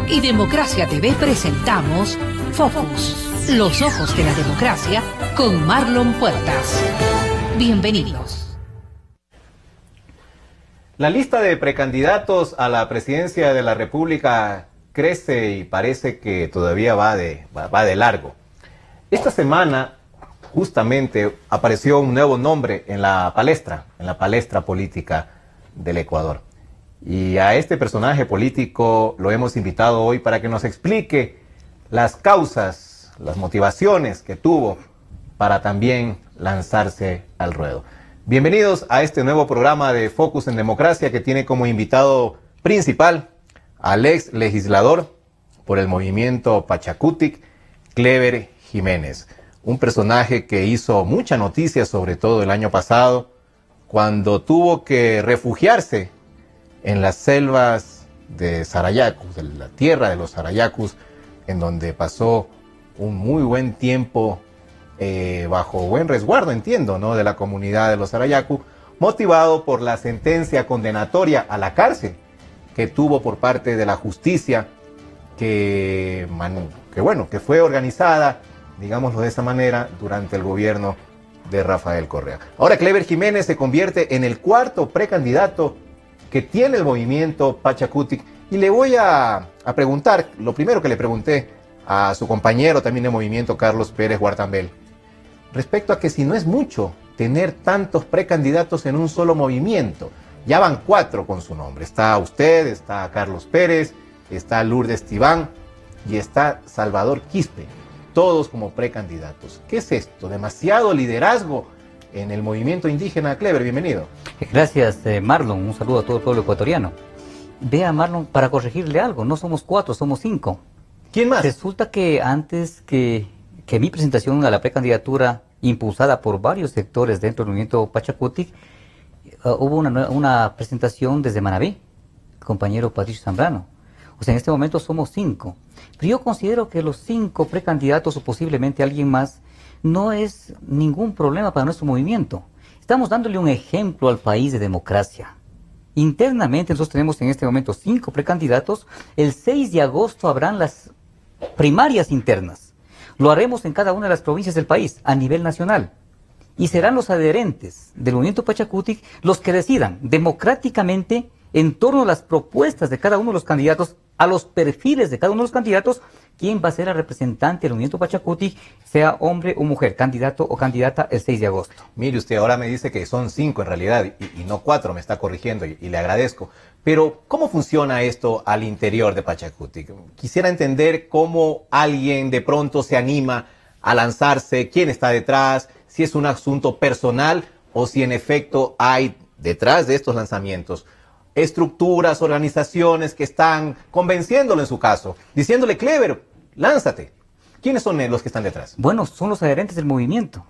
y Democracia TV presentamos Focus, los ojos de la democracia, con Marlon Puertas. Bienvenidos. La lista de precandidatos a la presidencia de la República crece y parece que todavía va de largo. Esta semana justamente apareció un nuevo nombre en la palestra política del Ecuador. Y a este personaje político lo hemos invitado hoy para que nos explique las causas, las motivaciones que tuvo para también lanzarse al ruedo. Bienvenidos a este nuevo programa de Focus en Democracia, que tiene como invitado principal al ex legislador por el movimiento Pachakutik, Clever Jiménez. Un personaje que hizo mucha noticia, sobre todo el año pasado, cuando tuvo que refugiarse en las selvas de Sarayacus, de la tierra de los Sarayacus, en donde pasó un muy buen tiempo bajo buen resguardo, entiendo, ¿no?, de la comunidad de los Sarayacus, motivado por la sentencia condenatoria a la cárcel que tuvo por parte de la justicia, que fue organizada, digámoslo de esa manera, durante el gobierno de Rafael Correa. Ahora Clever Jiménez se convierte en el cuarto precandidato que tiene el movimiento Pachakutik, y le voy a preguntar, lo primero que le pregunté a su compañero también de movimiento, Carlos Pérez Guartambel, respecto a que si no es mucho tener tantos precandidatos en un solo movimiento. Ya van 4 con su nombre. Está usted, está Carlos Pérez, está Lourdes Tibán y está Salvador Quispe, todos como precandidatos. ¿Qué es esto? ¿Demasiado liderazgo en el movimiento indígena? Clever, bienvenido. Gracias, Marlon. Un saludo a todo el pueblo ecuatoriano. Vea, Marlon, para corregirle algo, no somos 4, somos 5. ¿Quién más? Resulta que antes que mi presentación a la precandidatura, impulsada por varios sectores dentro del movimiento Pachakutik, hubo una presentación desde Manabí, compañero Patricio Zambrano. O sea, en este momento somos 5. Pero yo considero que los 5 precandidatos o posiblemente alguien más no es ningún problema para nuestro movimiento. Estamos dándole un ejemplo al país de democracia. Internamente nosotros tenemos en este momento 5 precandidatos. El 6 de agosto habrán las primarias internas. Lo haremos en cada una de las provincias del país, a nivel nacional. Y serán los adherentes del movimiento Pachakutik los que decidan democráticamente en torno a las propuestas de cada uno de los candidatos, a los perfiles de cada uno de los candidatos, quién va a ser el representante del movimiento Pachakutik, sea hombre o mujer, candidato o candidata, el 6 de agosto. Mire, usted ahora me dice que son 5 en realidad y no 4, me está corrigiendo y le agradezco. Pero, ¿cómo funciona esto al interior de Pachakutik? Quisiera entender cómo alguien de pronto se anima a lanzarse, quién está detrás, si es un asunto personal o si en efecto hay detrás de estos lanzamientos estructuras, organizaciones que están convenciéndolo en su caso, diciéndole: Clever, lánzate. ¿Quiénes son los que están detrás? Bueno, son los adherentes del movimiento.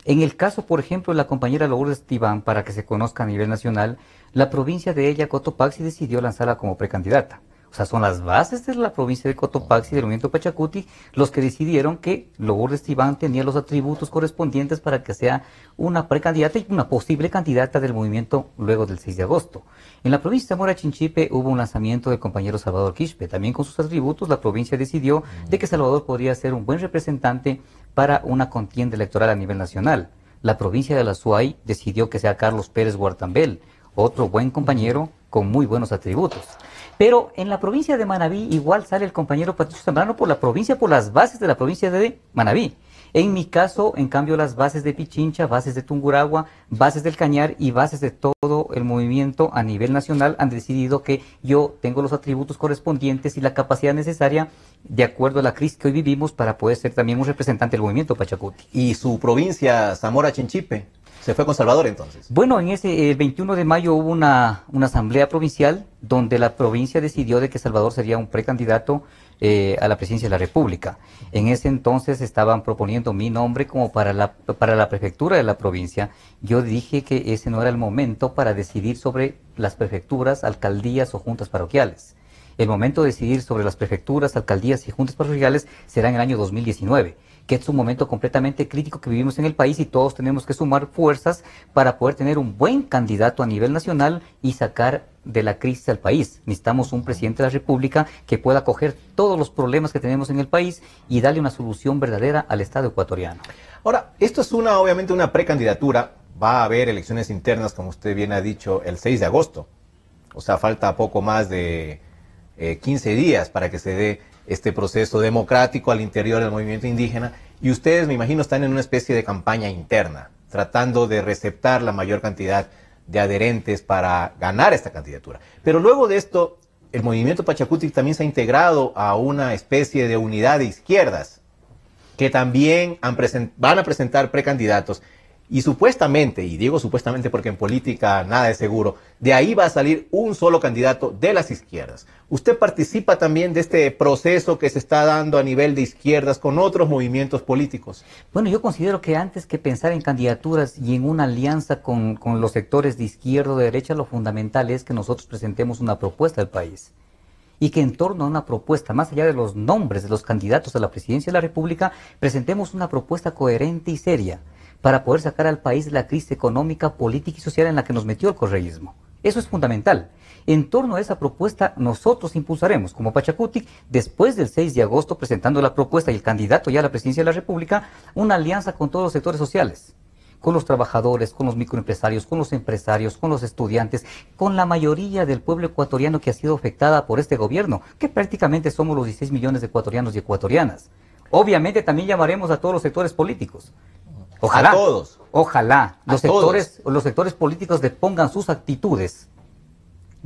En el caso, por ejemplo, de la compañera Lourdes Tibán, para que se conozca a nivel nacional, la provincia de ella, Cotopaxi, decidió lanzarla como precandidata. O sea, son las bases de la provincia de Cotopaxi, del movimiento Pachakutik, los que decidieron que Lourdes Tibán tenía los atributos correspondientes para que sea una precandidata y una posible candidata del movimiento luego del 6 de agosto. En la provincia de Zamora Chinchipe hubo un lanzamiento del compañero Salvador Quispe. También con sus atributos, la provincia decidió de que Salvador podría ser un buen representante para una contienda electoral a nivel nacional. La provincia de la Suay decidió que sea Carlos Pérez Guartambel, otro buen compañero con muy buenos atributos. Pero en la provincia de Manabí igual sale el compañero Patricio Zambrano por la provincia, por las bases de la provincia de Manabí. En mi caso, en cambio, las bases de Pichincha, bases de Tungurahua, bases del Cañar y bases de todo el movimiento a nivel nacional han decidido que yo tengo los atributos correspondientes y la capacidad necesaria de acuerdo a la crisis que hoy vivimos para poder ser también un representante del movimiento Pachakutik. ¿Y su provincia, Zamora Chinchipe, se fue con Salvador entonces? Bueno, el 21 de mayo hubo una asamblea provincial donde la provincia decidió de que Salvador sería un precandidato a la presidencia de la República. En ese entonces estaban proponiendo mi nombre como para la prefectura de la provincia. Yo dije que ese no era el momento para decidir sobre las prefecturas, alcaldías o juntas parroquiales. El momento de decidir sobre las prefecturas, alcaldías y juntas parroquiales será en el año 2019, que es un momento completamente crítico que vivimos en el país y todos tenemos que sumar fuerzas para poder tener un buen candidato a nivel nacional y sacar de la crisis al país. Necesitamos un presidente de la República que pueda coger todos los problemas que tenemos en el país y darle una solución verdadera al Estado ecuatoriano. Ahora, esto es obviamente una precandidatura. Va a haber elecciones internas, como usted bien ha dicho, el 6 de agosto. O sea, falta poco más de 15 días para que se dé este proceso democrático al interior del movimiento indígena. Y ustedes, me imagino, están en una especie de campaña interna, tratando de receptar la mayor cantidad de adherentes para ganar esta candidatura. Pero luego de esto, el movimiento Pachakutik también se ha integrado a una especie de unidad de izquierdas, que también van a presentar precandidatos. Y supuestamente, y digo supuestamente porque en política nada es seguro, de ahí va a salir un solo candidato de las izquierdas. ¿Usted participa también de este proceso que se está dando a nivel de izquierdas con otros movimientos políticos? Bueno, yo considero que antes que pensar en candidaturas y en una alianza con los sectores de izquierda o de derecha, lo fundamental es que nosotros presentemos una propuesta al país. Y que en torno a una propuesta, más allá de los nombres de los candidatos a la presidencia de la República, presentemos una propuesta coherente y seria para poder sacar al país de la crisis económica, política y social en la que nos metió el correísmo. Eso es fundamental. En torno a esa propuesta, nosotros impulsaremos, como Pachakutik, después del 6 de agosto, presentando la propuesta y el candidato ya a la presidencia de la República, una alianza con todos los sectores sociales, con los trabajadores, con los microempresarios, con los empresarios, con los estudiantes, con la mayoría del pueblo ecuatoriano que ha sido afectada por este gobierno, que prácticamente somos los 16 millones de ecuatorianos y ecuatorianas. Obviamente también llamaremos a todos los sectores políticos. Ojalá, a todos. Ojalá los todos. sectores políticos depongan sus actitudes.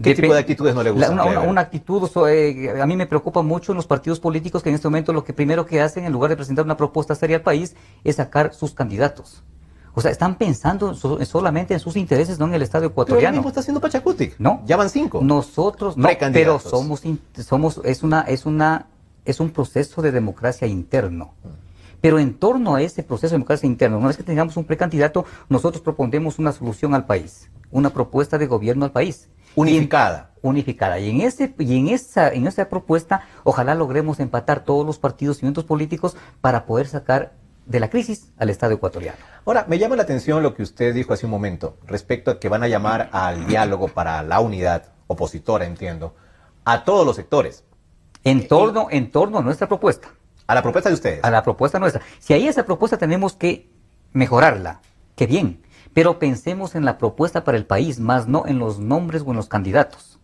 ¿Qué tipo de actitudes no le gustan? Una actitud, a mí me preocupa mucho en los partidos políticos que en este momento lo que primero que hacen, en lugar de presentar una propuesta seria al país, es sacar sus candidatos. O sea, están pensando solamente en sus intereses, no en el Estado ecuatoriano. Pero lo mismo está haciendo Pachakutik. No. Ya van 5. Nosotros no, pero es un proceso de democracia interno. Pero en torno a ese proceso de democracia interna, una vez que tengamos un precandidato, nosotros propondremos una solución al país, una propuesta de gobierno al país. Unificada. Unificada. Y en esa propuesta, ojalá logremos empatar todos los partidos y movimientos políticos para poder sacar de la crisis al Estado ecuatoriano. Ahora, me llama la atención lo que usted dijo hace un momento, respecto a que van a llamar al diálogo para la unidad opositora, entiendo, a todos los sectores. En torno a nuestra propuesta. A la propuesta de ustedes. A la propuesta nuestra. Si hay esa propuesta tenemos que mejorarla, qué bien. Pero pensemos en la propuesta para el país, más no en los nombres o en los candidatos.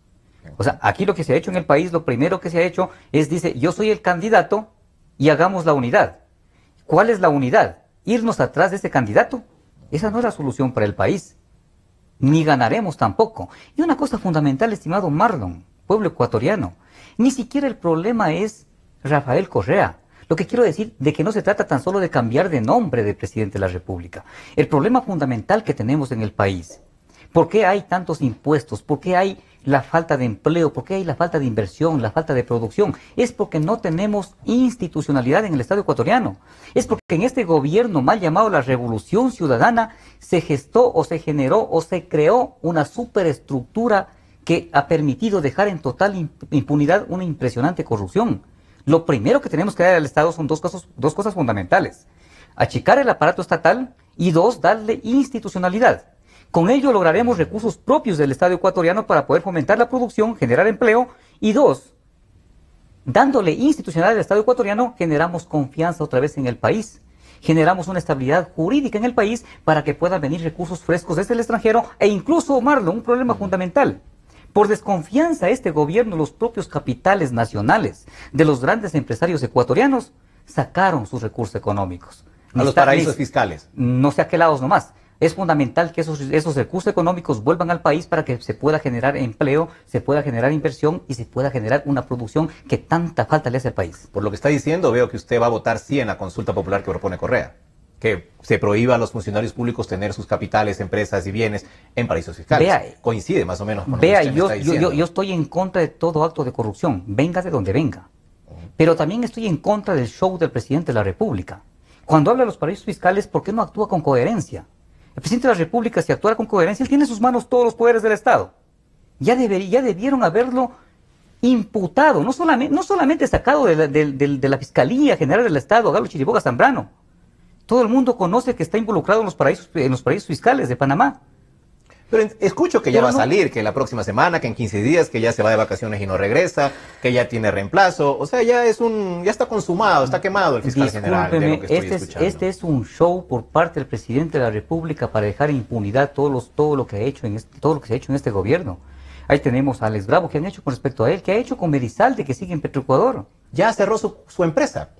O sea, aquí lo que se ha hecho en el país, lo primero que se ha hecho es, dice, yo soy el candidato y hagamos la unidad. ¿Cuál es la unidad? ¿Irnos atrás de ese candidato? Esa no es la solución para el país. Ni ganaremos tampoco. Y una cosa fundamental, estimado Marlon, pueblo ecuatoriano, ni siquiera el problema es Rafael Correa. Lo que quiero decir de que no se trata tan solo de cambiar de nombre de presidente de la República. El problema fundamental que tenemos en el país, ¿por qué hay tantos impuestos? ¿Por qué hay la falta de empleo? ¿Por qué hay la falta de inversión, la falta de producción? Es porque no tenemos institucionalidad en el Estado ecuatoriano. Es porque en este gobierno mal llamado la Revolución Ciudadana se gestó o se generó o se creó una superestructura que ha permitido dejar en total impunidad una impresionante corrupción. Lo primero que tenemos que dar al Estado son dos cosas fundamentales. Achicar el aparato estatal y 2, darle institucionalidad. Con ello lograremos recursos propios del Estado ecuatoriano para poder fomentar la producción, generar empleo. Y 2, dándole institucionalidad al Estado ecuatoriano, generamos confianza otra vez en el país. Generamos una estabilidad jurídica en el país para que puedan venir recursos frescos desde el extranjero e incluso, Marlon, un problema fundamental. Por desconfianza este gobierno, los propios capitales nacionales de los grandes empresarios ecuatorianos sacaron sus recursos económicos. A los paraísos fiscales. No sé a qué lados nomás. Es fundamental que esos recursos económicos vuelvan al país para que se pueda generar empleo, se pueda generar inversión y se pueda generar una producción que tanta falta le hace al país. Por lo que está diciendo, veo que usted va a votar sí en la consulta popular que propone Correa. Que se prohíba a los funcionarios públicos tener sus capitales, empresas y bienes en paraísos fiscales. Vea, coincide más o menos con lo que usted me está diciendo. Yo estoy en contra de todo acto de corrupción, venga de donde venga. Pero también estoy en contra del show del presidente de la República. Cuando habla de los paraísos fiscales, ¿por qué no actúa con coherencia? El presidente de la República, si actuara con coherencia, él tiene en sus manos todos los poderes del Estado. Ya debieron haberlo imputado, no solamente sacado de la Fiscalía General del Estado, Galo Chiriboga Zambrano. Todo el mundo conoce que está involucrado en los paraísos fiscales de Panamá. Pero escucho que ya Pero va a salir, que la próxima semana, que en 15 días, que ya se va de vacaciones y no regresa, que ya tiene reemplazo. O sea, ya está consumado, está quemado el fiscal general de lo que estoy escuchando. Este es un show por parte del presidente de la República para dejar en impunidad todo lo que se ha hecho en este gobierno. Ahí tenemos a Alex Bravo, que han hecho con respecto a él, que ha hecho con Merizalde, que sigue en Petroecuador. Ya cerró su empresa.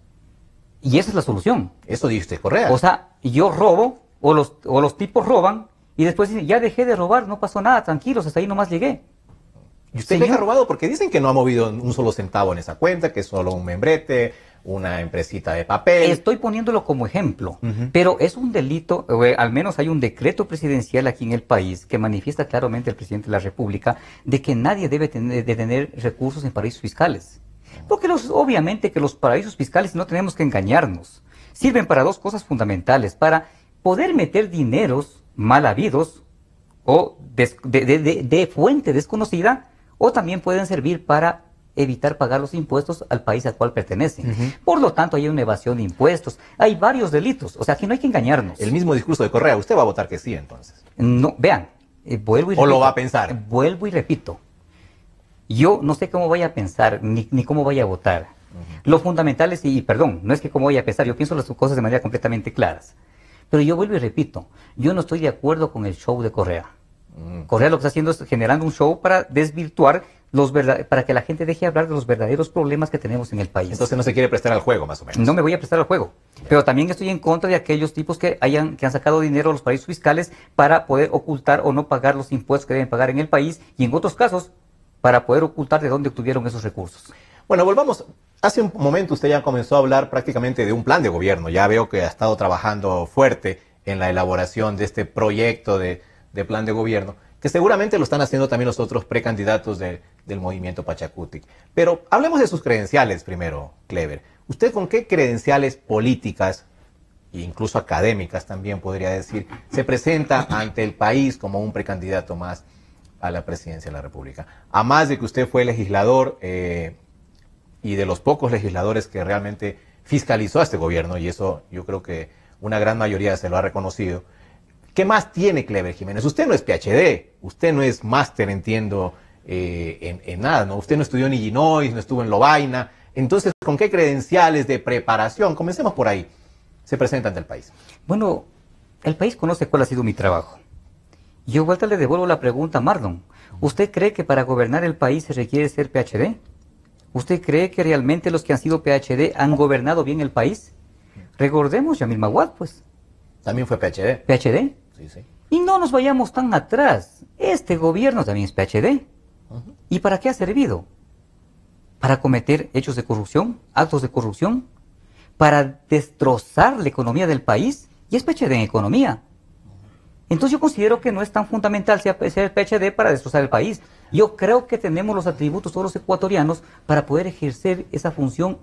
Y esa es la solución. Eso dice usted, Correa. O sea, yo robo, o los tipos roban, y después dicen, ya dejé de robar, no pasó nada, tranquilos, hasta ahí nomás llegué. ¿Y usted cree que ha robado? Porque dicen que no ha movido un solo centavo en esa cuenta, que es solo un membrete, una empresita de papel. Estoy poniéndolo como ejemplo, pero es un delito, al menos hay un decreto presidencial aquí en el país que manifiesta claramente el presidente de la República de que nadie debe tener recursos en paraísos fiscales. Porque obviamente que los paraísos fiscales, no tenemos que engañarnos, sirven para dos cosas fundamentales, para poder meter dineros mal habidos o de fuente desconocida, o también pueden servir para evitar pagar los impuestos al país al cual pertenecen. Por lo tanto, hay una evasión de impuestos, hay varios delitos, o sea, aquí no hay que engañarnos. El mismo discurso de Correa, usted va a votar que sí, entonces. No, vean, vuelvo y repito. ¿O lo va a pensar? Vuelvo y repito. Yo no sé cómo vaya a pensar, ni cómo vaya a votar. Lo fundamental es, y perdón, no es que cómo vaya a pensar, yo pienso las cosas de manera completamente claras. Pero yo vuelvo y repito, yo no estoy de acuerdo con el show de Correa. Correa lo que está haciendo es generando un show para desvirtuar para que la gente deje hablar de los verdaderos problemas que tenemos en el país. Entonces no se quiere prestar al juego, más o menos. No me voy a prestar al juego. Pero también estoy en contra de aquellos tipos que han sacado dinero a los paraísos fiscales para poder ocultar o no pagar los impuestos que deben pagar en el país, y en otros casos, para poder ocultar de dónde obtuvieron esos recursos. Bueno, volvamos. Hace un momento usted ya comenzó a hablar prácticamente de un plan de gobierno. Ya veo que ha estado trabajando fuerte en la elaboración de este proyecto de plan de gobierno, que seguramente lo están haciendo también los otros precandidatos del movimiento Pachacutic. Pero hablemos de sus credenciales primero, Clever. ¿Usted con qué credenciales políticas, e incluso académicas también podría decir, se presenta ante el país como un precandidato más a la presidencia de la República? A más de que usted fue legislador y de los pocos legisladores que realmente fiscalizó a este gobierno, y eso yo creo que una gran mayoría se lo ha reconocido. ¿Qué más tiene Clever Jiménez? Usted no es PhD, usted no es máster, entiendo, en nada, ¿no? Usted no estudió en Illinois, no estuvo en Lovaina. Entonces, ¿con qué credenciales de preparación, comencemos por ahí, se presenta ante el país? Bueno, el país conoce cuál ha sido mi trabajo. Yo vuelta le devuelvo la pregunta a Marlon. ¿Usted cree que para gobernar el país se requiere ser PhD? ¿Usted cree que realmente los que han sido PhD han gobernado bien el país? Recordemos Yamil Maguad, pues. También fue PhD. ¿PhD? Sí, sí. Y no nos vayamos tan atrás. Este gobierno también es PhD. ¿Y para qué ha servido? ¿Para cometer hechos de corrupción? ¿Actos de corrupción? ¿Para destrozar la economía del país? Y es PhD en economía. Entonces yo considero que no es tan fundamental ser PhD para destrozar el país. Yo creo que tenemos los atributos todos los ecuatorianos para poder ejercer esa función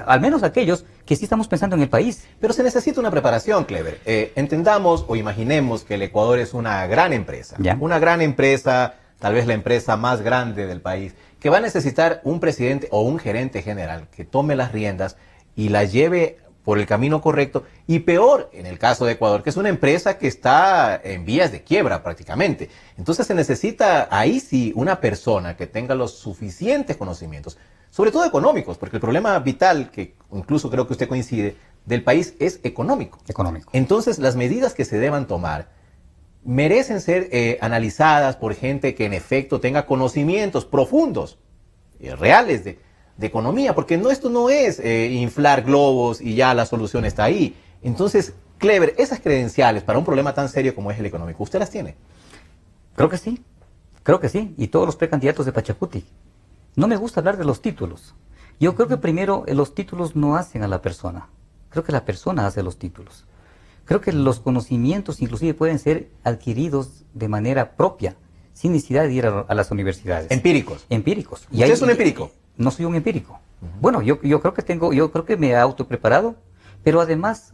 al menos aquellos que sí estamos pensando en el país. Pero se necesita una preparación, Clever. Entendamos o imaginemos que el Ecuador es una gran empresa. ¿Ya? Una gran empresa, tal vez la empresa más grande del país, que va a necesitar un presidente o un gerente general que tome las riendas y las lleve por el camino correcto, y peor en el caso de Ecuador, que es una empresa que está en vías de quiebra prácticamente. Entonces se necesita ahí sí una persona que tenga los suficientes conocimientos, sobre todo económicos, porque el problema vital, que incluso creo que usted coincide, del país es económico. Económico. Entonces las medidas que se deban tomar merecen ser analizadas por gente que en efecto tenga conocimientos profundos, reales de economía, porque esto no es inflar globos y ya la solución está ahí. Entonces, Clever, esas credenciales para un problema tan serio como es el económico, ¿usted las tiene? Creo que sí, y todos los precandidatos de Pachacutic. No me gusta hablar de los títulos. Yo creo que primero los títulos no hacen a la persona, creo que la persona hace los títulos. Creo que los conocimientos inclusive pueden ser adquiridos de manera propia, sin necesidad de ir a las universidades. Empíricos. Empíricos. ¿Usted es un empírico? No soy un empírico. Bueno, yo creo que me he autopreparado, pero además,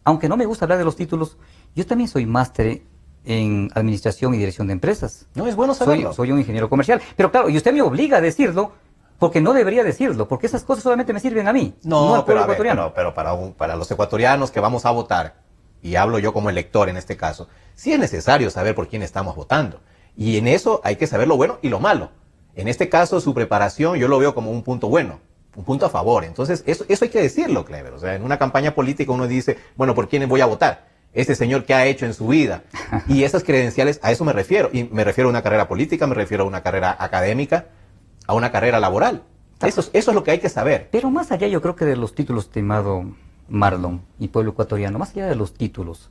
aunque no me gusta hablar de los títulos, yo también soy máster en administración y dirección de empresas. No, es bueno saberlo. Soy un ingeniero comercial. Pero claro, y usted me obliga a decirlo, Porque no debería decirlo, porque esas cosas solamente me sirven a mí, No, al pero, pueblo a ver, ecuatoriano. pero para los ecuatorianos que vamos a votar, y hablo yo como elector en este caso, sí es necesario saber por quién estamos votando. Y en eso hay que saber lo bueno y lo malo. En este caso, su preparación yo lo veo como un punto bueno, un punto a favor. Entonces, eso hay que decirlo, Clever. O sea, en una campaña política uno dice, bueno, ¿por quién voy a votar? Este señor que ha hecho en su vida. Y esas credenciales, a eso me refiero. Y me refiero a una carrera política, me refiero a una carrera académica, a una carrera laboral. Eso es lo que hay que saber. Pero más allá yo creo que de los títulos, estimado Marlon y pueblo ecuatoriano, más allá de los títulos,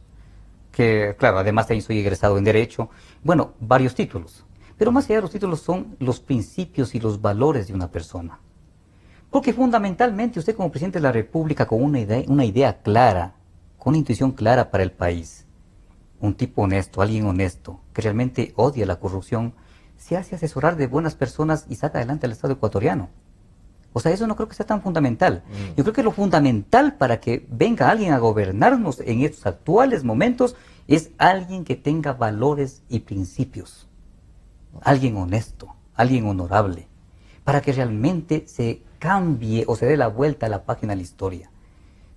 que claro, además también soy egresado en Derecho, bueno, varios títulos, pero más allá de los títulos son los principios y los valores de una persona. Porque fundamentalmente usted como presidente de la República con una idea clara, con una intuición clara para el país, un tipo honesto, alguien honesto, que realmente odia la corrupción, se hace asesorar de buenas personas y saca adelante al Estado ecuatoriano. O sea, eso no creo que sea tan fundamental. Yo creo que lo fundamental para que venga alguien a gobernarnos en estos actuales momentos es alguien que tenga valores y principios. Alguien honesto, alguien honorable, para que realmente se cambie o se dé la vuelta a la página de la historia.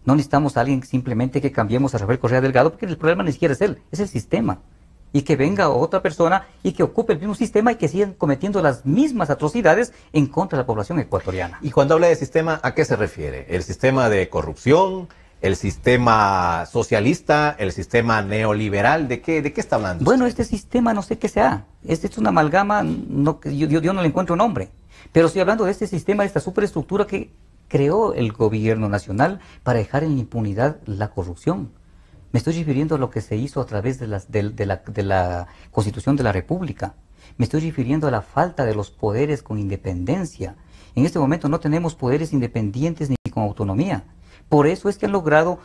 No necesitamos a alguien simplemente que cambiemos a Rafael Correa Delgado, porque el problema ni siquiera es él, es el sistema. Y que venga otra persona y que ocupe el mismo sistema y que sigan cometiendo las mismas atrocidades en contra de la población ecuatoriana. Y cuando habla de sistema, ¿a qué se refiere? ¿El sistema de corrupción? ¿El sistema socialista? ¿El sistema neoliberal? ¿De qué está hablando Bueno, usted? este sistema no sé qué sea. Este es una amalgama, no, yo no le encuentro nombre. Pero estoy hablando de este sistema, de esta superestructura que creó el gobierno nacional para dejar en impunidad la corrupción. Me estoy refiriendo a lo que se hizo a través de la Constitución de la República. Me estoy refiriendo a la falta de los poderes con independencia. En este momento no tenemos poderes independientes ni con autonomía. Por eso es que han logrado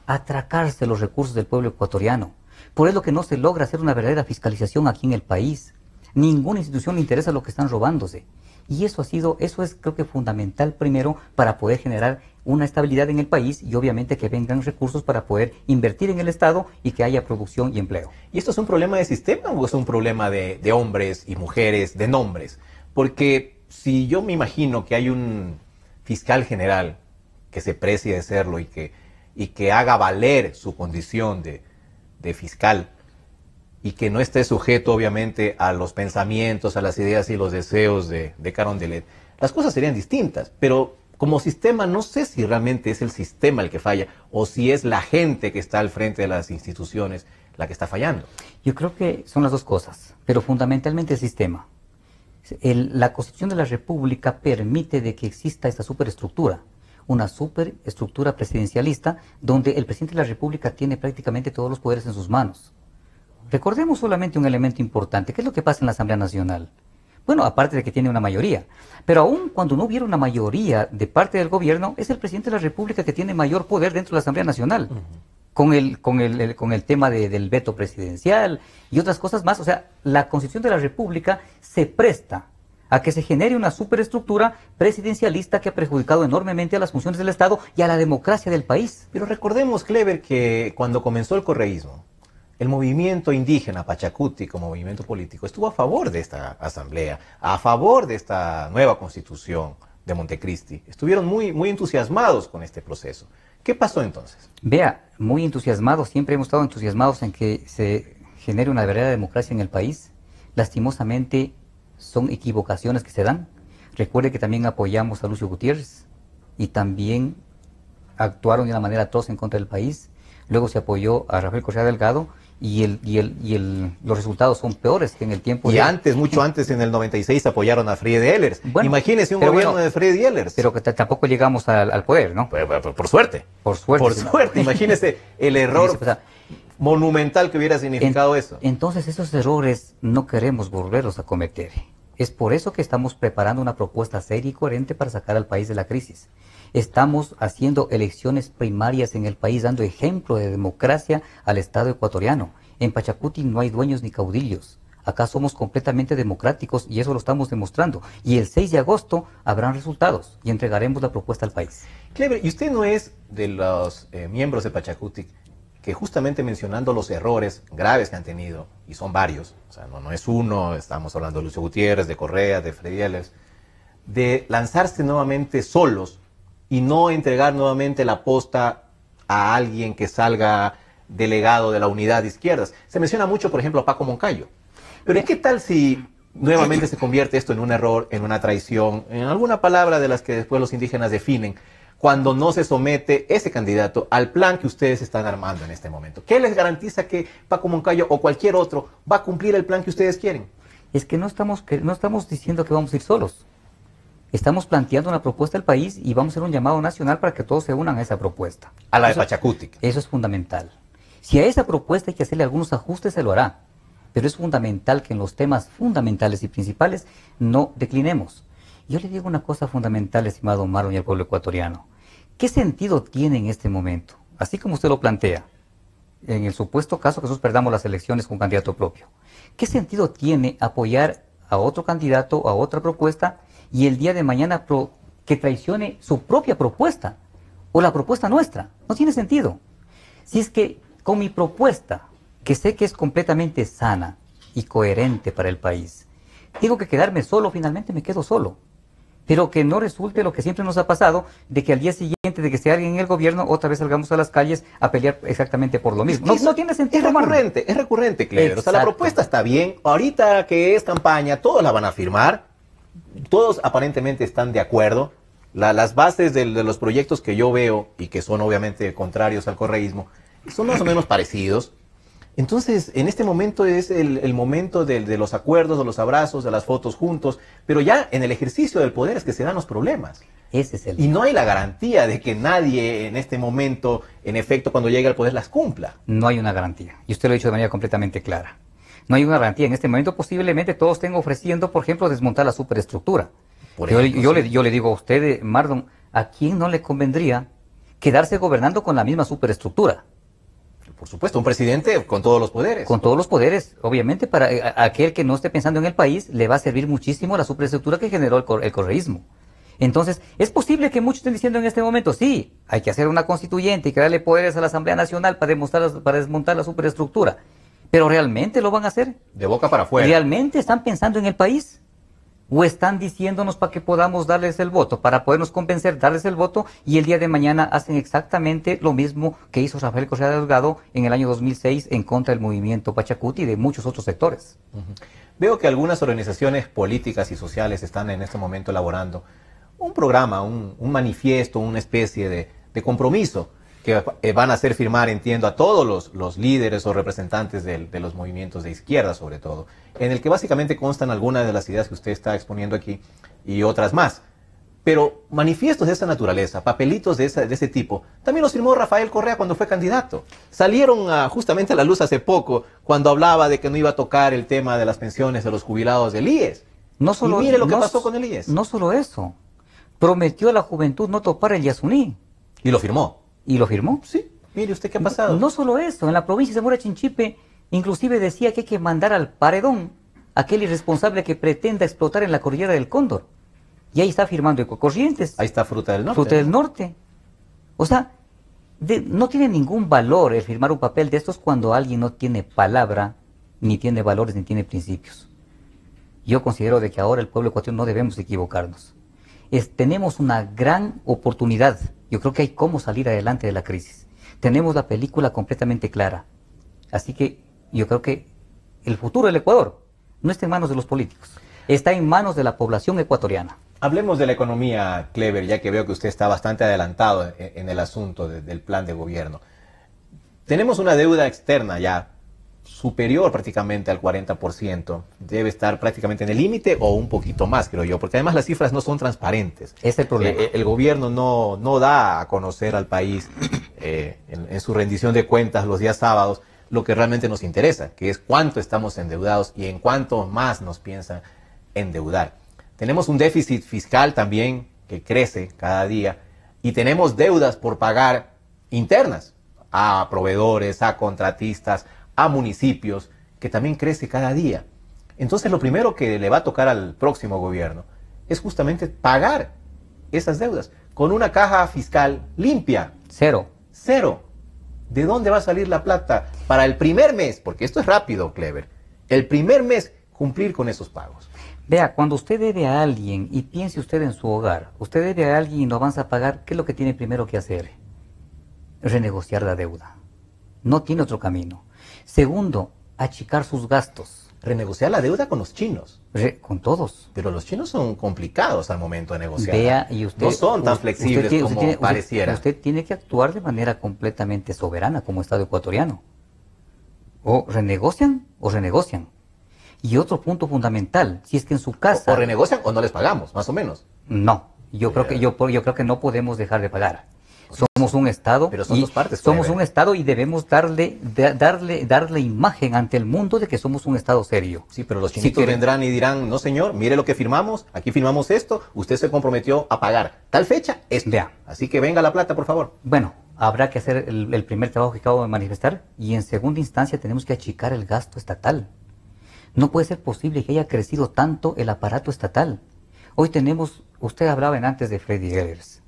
atracarse los recursos del pueblo ecuatoriano. Por eso que no se logra hacer una verdadera fiscalización aquí en el país. Ninguna institución le interesa lo que están robándose. Y eso es creo que fundamental primero para poder generar una estabilidad en el país y obviamente que vengan recursos para poder invertir en el Estado y que haya producción y empleo. ¿Y esto es un problema de sistema o es un problema de hombres y mujeres, de nombres? Porque si yo me imagino que hay un fiscal general que se precie de serlo y que haga valer su condición de fiscal y que no esté sujeto obviamente a los pensamientos, a las ideas y los deseos de Carondelet, las cosas serían distintas, pero como sistema no sé si realmente es el sistema el que falla o si es la gente que está al frente de las instituciones la que está fallando. Yo creo que son las dos cosas, pero fundamentalmente el sistema. La Constitución de la República permite de que exista esta superestructura, una superestructura presidencialista donde el presidente de la República tiene prácticamente todos los poderes en sus manos. Recordemos solamente un elemento importante. ¿Qué es lo que pasa en la Asamblea Nacional? Bueno, aparte de que tiene una mayoría. Pero aún cuando no hubiera una mayoría de parte del gobierno, es el presidente de la República que tiene mayor poder dentro de la Asamblea Nacional. Con el tema del veto presidencial y otras cosas más. O sea, la Constitución de la República se presta a que se genere una superestructura presidencialista que ha perjudicado enormemente a las funciones del Estado y a la democracia del país. Pero recordemos, Clever, que cuando comenzó el correísmo, el movimiento indígena Pachacuti como movimiento político estuvo a favor de esta asamblea, a favor de esta nueva constitución de Montecristi. Estuvieron muy entusiasmados con este proceso. ¿Qué pasó entonces? Vea, muy entusiasmados, siempre hemos estado entusiasmados en que se genere una verdadera democracia en el país. Lastimosamente son equivocaciones que se dan. Recuerde que también apoyamos a Lucio Gutiérrez y también actuaron de una manera atroz en contra del país. Luego se apoyó a Rafael Correa Delgado y los resultados son peores que en el tiempo y antes, mucho antes, en el 96 apoyaron a Freddy Ehlers. Bueno, imagínese un gobierno de Freddy Ehlers. Pero que tampoco llegamos al poder, ¿no? Por suerte. Por suerte. Por suerte. Imagínese el error monumental que hubiera significado eso. Entonces esos errores no queremos volverlos a cometer. Es por eso que estamos preparando una propuesta seria y coherente para sacar al país de la crisis. Estamos haciendo elecciones primarias en el país, dando ejemplo de democracia al Estado ecuatoriano. En Pachacuti no hay dueños ni caudillos. Acá somos completamente democráticos y eso lo estamos demostrando. Y el 6 de agosto habrán resultados y entregaremos la propuesta al país. Clever, ¿y usted no es de los miembros de Pachacuti que justamente mencionando los errores graves que han tenido, y son varios, o sea, no es uno, estamos hablando de Lucio Gutiérrez, de Correa, de Freddy Ehlers, de lanzarse nuevamente solos y no entregar nuevamente la posta a alguien que salga delegado de la unidad de izquierdas? Se menciona mucho, por ejemplo, a Paco Moncayo. Pero ¿qué tal si nuevamente se convierte esto en un error, en una traición, en alguna palabra de las que después los indígenas definen, cuando no se somete ese candidato al plan que ustedes están armando en este momento? ¿Qué les garantiza que Paco Moncayo o cualquier otro va a cumplir el plan que ustedes quieren? Es que no estamos diciendo que vamos a ir solos. Estamos planteando una propuesta al país y vamos a hacer un llamado nacional para que todos se unan a esa propuesta. A la de Pachacuti. Eso es fundamental. Si a esa propuesta hay que hacerle algunos ajustes, se lo hará. Pero es fundamental que en los temas fundamentales y principales no declinemos. Yo le digo una cosa fundamental, estimado Marlon, y al pueblo ecuatoriano. ¿Qué sentido tiene en este momento, así como usted lo plantea, en el supuesto caso que nosotros perdamos las elecciones con candidato propio? ¿Qué sentido tiene apoyar a otro candidato, a otra propuesta, y el día de mañana que traicione su propia propuesta o la propuesta nuestra? No tiene sentido. Si es que con mi propuesta, que sé que es completamente sana y coherente para el país, digo que quedarme solo, finalmente me quedo solo. Pero que no resulte lo que siempre nos ha pasado, de que al día siguiente de que esté alguien en el gobierno, otra vez salgamos a las calles a pelear exactamente por lo mismo. No tiene sentido. Es recurrente, Clever. O sea, la propuesta está bien. Ahorita que es campaña, todos la van a firmar. Todos aparentemente están de acuerdo. Las bases de los proyectos que yo veo, y que son obviamente contrarios al correísmo, son más o menos parecidos. Entonces, en este momento es el momento de los acuerdos, de los abrazos, de las fotos juntos, pero ya en el ejercicio del poder es que se dan los problemas. Ese es el... Y no hay la garantía de que nadie en este momento, en efecto, cuando llegue al poder, las cumpla. No hay una garantía, y usted lo ha dicho de manera completamente clara. No hay una garantía. En este momento posiblemente todos estén ofreciendo, por ejemplo, desmontar la superestructura. Yo le digo a usted, Marlon, ¿a quién no le convendría quedarse gobernando con la misma superestructura? Por supuesto, un presidente con todos los poderes. Con todos los poderes, obviamente, para aquel que no esté pensando en el país, le va a servir muchísimo la superestructura que generó el correísmo. Entonces, es posible que muchos estén diciendo en este momento, sí, hay que hacer una constituyente y que darle poderes a la Asamblea Nacional para desmontar la superestructura. ¿Pero realmente lo van a hacer? De boca para afuera. ¿Realmente están pensando en el país? ¿O están diciéndonos para que podamos darles el voto, para podernos convencer, darles el voto, y el día de mañana hacen exactamente lo mismo que hizo Rafael Correa Delgado en el año 2006 en contra del movimiento Pachacuti y de muchos otros sectores? Veo que algunas organizaciones políticas y sociales están en este momento elaborando un programa, un manifiesto, una especie de compromiso que van a hacer firmar, entiendo, a todos los líderes o representantes de los movimientos de izquierda, sobre todo, en el que básicamente constan algunas de las ideas que usted está exponiendo aquí y otras más. Pero manifiestos de esa naturaleza, papelitos de ese tipo, también los firmó Rafael Correa cuando fue candidato. Salieron justamente a la luz hace poco cuando hablaba de que no iba a tocar el tema de las pensiones de los jubilados del IES. No solo, y mire lo que pasó con el IES. No solo eso, prometió a la juventud no topar el Yasuní. Y lo firmó. ¿Y lo firmó? Sí. Mire usted qué ha pasado. No solo eso, en la provincia de Zamora Chinchipe, inclusive decía que hay que mandar al paredón a aquel irresponsable que pretenda explotar en la cordillera del Cóndor. Y ahí está firmando Ecocorrientes. Ahí está Fruta del Norte. Fruta del Norte. O sea, no tiene ningún valor el firmar un papel de estos cuando alguien no tiene palabra, ni tiene valores, ni tiene principios. Yo considero de que ahora el pueblo ecuatoriano no debemos equivocarnos. Tenemos una gran oportunidad. Yo creo que hay cómo salir adelante de la crisis. Tenemos la película completamente clara. Así que yo creo que el futuro del Ecuador no está en manos de los políticos. Está en manos de la población ecuatoriana. Hablemos de la economía, Clever, ya que veo que usted está bastante adelantado en el asunto del plan de gobierno. Tenemos una deuda externa ya superior prácticamente al 40%. Debe estar prácticamente en el límite o un poquito más, creo yo, porque además las cifras no son transparentes. Es el problema. El gobierno no da a conocer al país en su rendición de cuentas los días sábados lo que realmente nos interesa, que es cuánto estamos endeudados y en cuánto más nos piensan endeudar. Tenemos un déficit fiscal también que crece cada día y tenemos deudas por pagar internas a proveedores, a contratistas, a municipios, que también crece cada día. Entonces lo primero que le va a tocar al próximo gobierno es justamente pagar esas deudas con una caja fiscal limpia. Cero. ¿De dónde va a salir la plata para el primer mes? Porque esto es rápido, Clever. El primer mes cumplir con esos pagos. Vea, cuando usted debe a alguien y piense usted en su hogar, usted debe a alguien y no avanza a pagar, ¿qué es lo que tiene primero que hacer? Renegociar la deuda. No tiene otro camino. Segundo, achicar sus gastos. Renegociar la deuda con los chinos. Con todos. Pero los chinos son complicados al momento de negociar. Vea, y usted, no son tan flexibles como pareciera. Usted tiene que actuar de manera completamente soberana como Estado ecuatoriano. O renegocian o renegocian. Y otro punto fundamental, si es que en su casa... O renegocian o no les pagamos, más o menos. No, yo creo que no podemos dejar de pagar. Somos un Estado, pero son dos partes. Somos un Estado y debemos darle imagen ante el mundo de que somos un Estado serio. Sí, pero los chinitos vendrán y dirán, no señor, mire lo que firmamos, aquí firmamos esto, usted se comprometió a pagar tal fecha, esto. Vea. Así que venga la plata, por favor. Bueno, habrá que hacer el primer trabajo que acabo de manifestar y en segunda instancia tenemos que achicar el gasto estatal. No puede ser posible que haya crecido tanto el aparato estatal. Hoy tenemos, usted hablaba antes de Freddy Ehlers.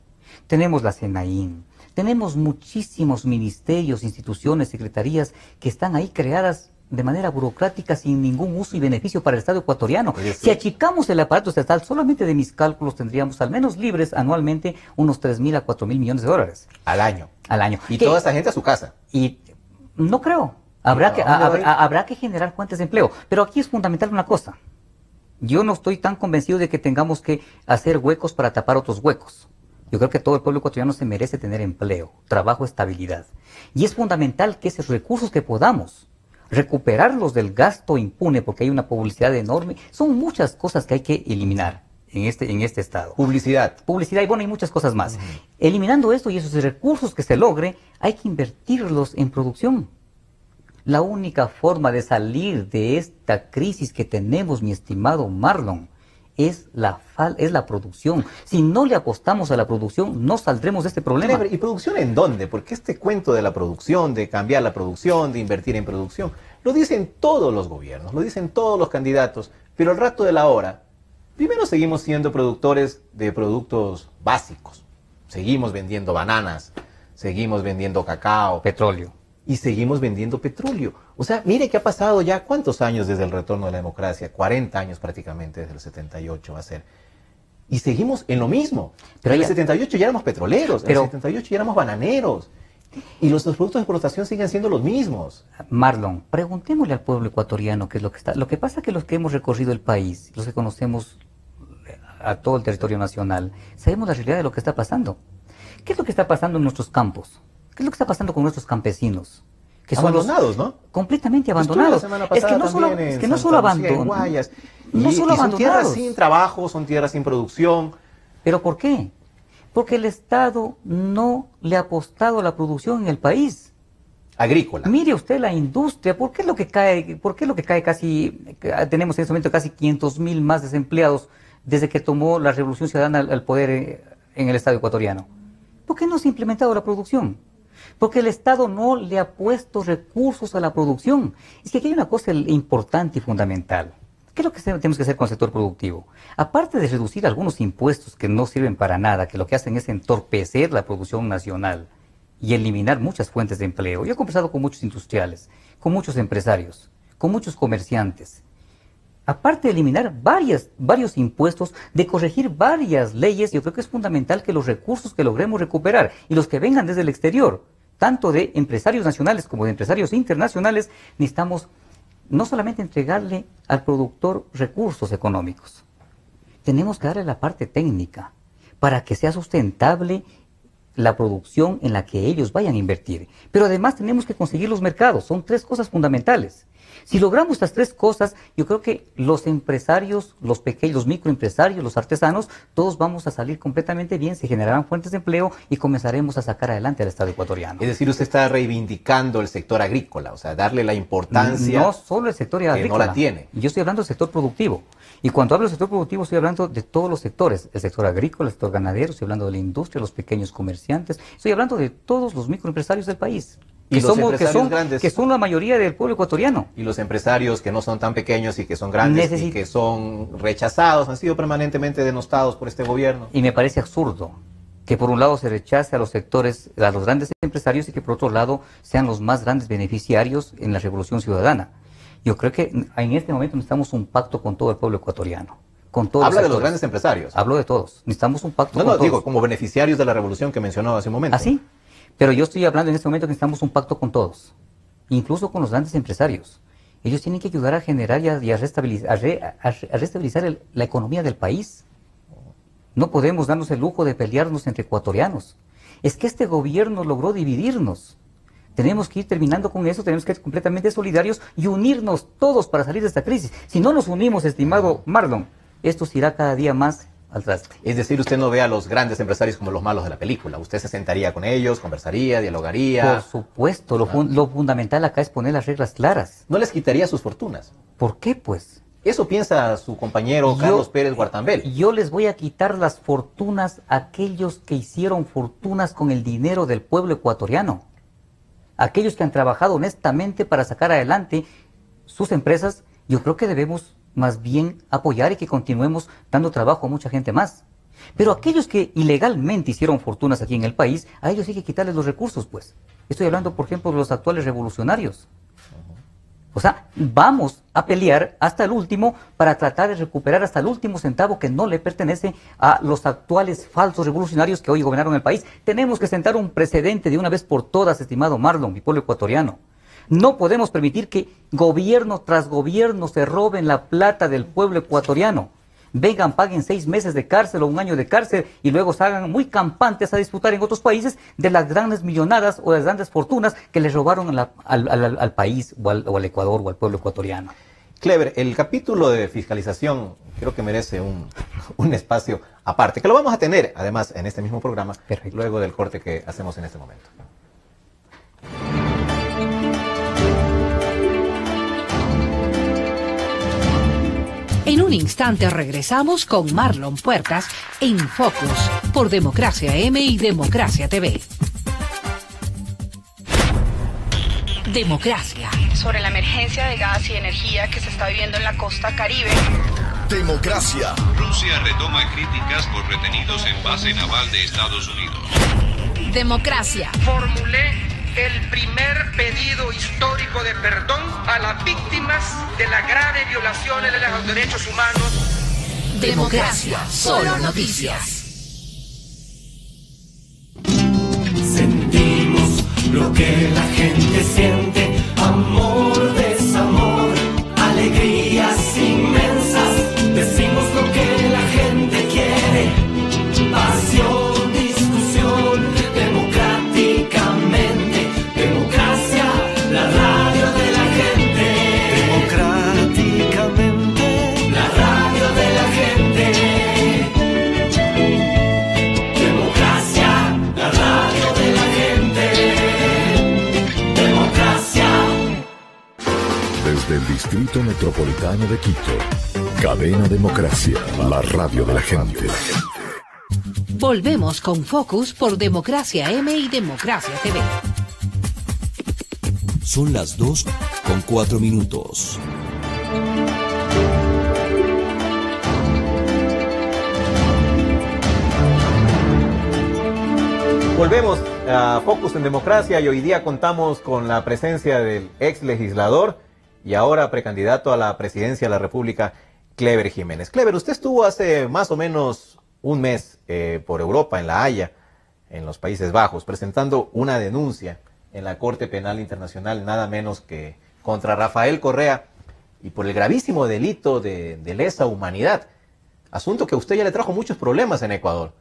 Tenemos la SENAIN, tenemos muchísimos ministerios, instituciones, secretarías que están ahí creadas de manera burocrática sin ningún uso y beneficio para el Estado ecuatoriano. Si achicamos el aparato estatal, solamente de mis cálculos tendríamos al menos libres anualmente unos 3.000 a 4.000 millones de dólares. Al año. Al año. Y toda esa gente a su casa. Y no creo. Habrá que generar fuentes de empleo. Pero aquí es fundamental una cosa. Yo no estoy tan convencido de que tengamos que hacer huecos para tapar otros huecos. Yo creo que todo el pueblo ecuatoriano se merece tener empleo, trabajo, estabilidad. Y es fundamental que esos recursos que podamos recuperarlos del gasto impune, porque hay una publicidad enorme, son muchas cosas que hay que eliminar en este estado. Publicidad. Publicidad y bueno, hay muchas cosas más. Eliminando esto y esos recursos que se logre, hay que invertirlos en producción. La única forma de salir de esta crisis que tenemos, mi estimado Marlon, es la producción. Si no le apostamos a la producción, no saldremos de este problema. ¿Y producción en dónde? Porque este cuento de la producción, de cambiar la producción, de invertir en producción, lo dicen todos los gobiernos, lo dicen todos los candidatos, pero al rato de la hora, primero seguimos siendo productores de productos básicos. Seguimos vendiendo bananas, seguimos vendiendo cacao. Petróleo. Y seguimos vendiendo petróleo. O sea, mire que ha pasado ya cuántos años desde el retorno de la democracia, 40 años prácticamente, desde el 78 va a ser. Y seguimos en lo mismo. Pero en el 78 ya éramos petroleros, en el 78 ya éramos bananeros. Y los productos de exportación siguen siendo los mismos. Marlon, preguntémosle al pueblo ecuatoriano qué es lo que está. Lo que pasa es que los que hemos recorrido el país, los que conocemos a todo el territorio nacional, sabemos la realidad de lo que está pasando. ¿Qué es lo que está pasando en nuestros campos? ¿Qué es lo que está pasando con nuestros campesinos? Que son abandonados, ¿no? Completamente abandonados. Es que no solo abandonados. Son tierras sin trabajo, son tierras sin producción. ¿Pero por qué? Porque el Estado no le ha apostado a la producción en el país. Agrícola. Mire usted la industria, ¿por qué es lo que cae casi, tenemos en este momento casi 500.000 más desempleados desde que tomó la Revolución Ciudadana al poder en el Estado ecuatoriano? ¿Por qué no se ha implementado la producción? Porque el Estado no le ha puesto recursos a la producción. Es que aquí hay una cosa importante y fundamental. ¿Qué es lo que tenemos que hacer con el sector productivo? Aparte de reducir algunos impuestos que no sirven para nada, que lo que hacen es entorpecer la producción nacional y eliminar muchas fuentes de empleo. Yo he conversado con muchos industriales, con muchos empresarios, con muchos comerciantes. Aparte de eliminar varios impuestos, de corregir varias leyes, yo creo que es fundamental que los recursos que logremos recuperar y los que vengan desde el exterior, tanto de empresarios nacionales como de empresarios internacionales, necesitamos no solamente entregarle al productor recursos económicos, tenemos que darle la parte técnica para que sea sustentable la producción en la que ellos vayan a invertir. Pero además tenemos que conseguir los mercados, son 3 cosas fundamentales. Si logramos estas 3 cosas, yo creo que los empresarios, los pequeños, los microempresarios, los artesanos, todos vamos a salir completamente bien, se generarán fuentes de empleo y comenzaremos a sacar adelante al Estado ecuatoriano. Es decir, usted está reivindicando el sector agrícola, o sea, darle la importancia. No solo el sector agrícola. Que no la tiene. Yo estoy hablando del sector productivo. Y cuando hablo del sector productivo, estoy hablando de todos los sectores. El sector agrícola, el sector ganadero, estoy hablando de la industria, los pequeños comerciantes, estoy hablando de todos los microempresarios del país. Que son la mayoría del pueblo ecuatoriano. Y los empresarios que no son tan pequeños y que son grandes y que son rechazados, han sido permanentemente denostados por este gobierno. Y me parece absurdo que por un lado se rechace a los sectores, a los grandes empresarios y que por otro lado sean los más grandes beneficiarios en la Revolución Ciudadana. Yo creo que en este momento necesitamos un pacto con todo el pueblo ecuatoriano. Con todos Habla los de los sectores. grandes empresarios. Hablo de todos. Necesitamos un pacto No, con no, todos. digo, como beneficiarios de la revolución que mencionó hace un momento. Así. Pero yo estoy hablando en este momento que necesitamos un pacto con todos. Incluso con los grandes empresarios. Ellos tienen que ayudar a generar y a restabilizar, la economía del país. No podemos darnos el lujo de pelearnos entre ecuatorianos. Es que este gobierno logró dividirnos. Tenemos que ir terminando con eso, tenemos que ser completamente solidarios y unirnos todos para salir de esta crisis. Si no nos unimos, estimado Marlon, esto se irá cada día más al traste. Es decir, usted no ve a los grandes empresarios como los malos de la película. Usted se sentaría con ellos, conversaría, dialogaría. Por supuesto, lo fundamental acá es poner las reglas claras. No les quitaría sus fortunas. ¿Por qué, pues? Eso piensa su compañero Carlos Pérez Guartambel. Yo les voy a quitar las fortunas a aquellos que hicieron fortunas con el dinero del pueblo ecuatoriano. Aquellos que han trabajado honestamente para sacar adelante sus empresas. Yo creo que debemos más bien apoyar y que continuemos dando trabajo a mucha gente más. Pero aquellos que ilegalmente hicieron fortunas aquí en el país, a ellos hay que quitarles los recursos, pues. Estoy hablando, por ejemplo, de los actuales revolucionarios. O sea, vamos a pelear hasta el último para tratar de recuperar hasta el último centavo que no le pertenece a los actuales falsos revolucionarios que hoy gobernaron el país. Tenemos que sentar un precedente de una vez por todas, estimado Marlon, mi pueblo ecuatoriano. No podemos permitir que gobierno tras gobierno se roben la plata del pueblo ecuatoriano. Vengan, paguen 6 meses de cárcel o 1 año de cárcel y luego salgan muy campantes a disfrutar en otros países de las grandes millonadas o de las grandes fortunas que les robaron al país o al Ecuador o al pueblo ecuatoriano. Clever, el capítulo de fiscalización creo que merece un espacio aparte, que lo vamos a tener además en este mismo programa. Perfecto. Luego del corte que hacemos en este momento. En un instante regresamos con Marlon Puertas en Focus por Democracia M y Democracia TV. Democracia. Sobre la emergencia de gas y energía que se está viviendo en la costa Caribe. Democracia. Rusia retoma críticas por retenidos en base naval de Estados Unidos. Democracia. Formulé el primer pedido histórico de perdón a las víctimas de las graves violaciones de los derechos humanos. Democracia. Solo noticias. Sentimos lo que la gente siente, amor, desamor, alegrías inmensas. Decimos lo que la gente quiere, pasión, discusión, democráticamente. Democracia, la radio de la gente. Democráticamente, la radio de la gente. Democracia, la radio de la gente. Democracia. Desde el Distrito Metropolitano de Quito, Cadena Democracia, la radio de la gente. Volvemos con Focus por Democracia M y Democracia TV. Son las 2:04. Volvemos a Focus en Democracia y hoy día contamos con la presencia del ex legislador y ahora precandidato a la presidencia de la República, Clever Jiménez. Clever, usted estuvo hace más o menos un mes por Europa, en La Haya, en los Países Bajos, presentando una denuncia en la Corte Penal Internacional, nada menos que contra Rafael Correa, y por el gravísimo delito de lesa humanidad, asunto que a usted ya le trajo muchos problemas en Ecuador,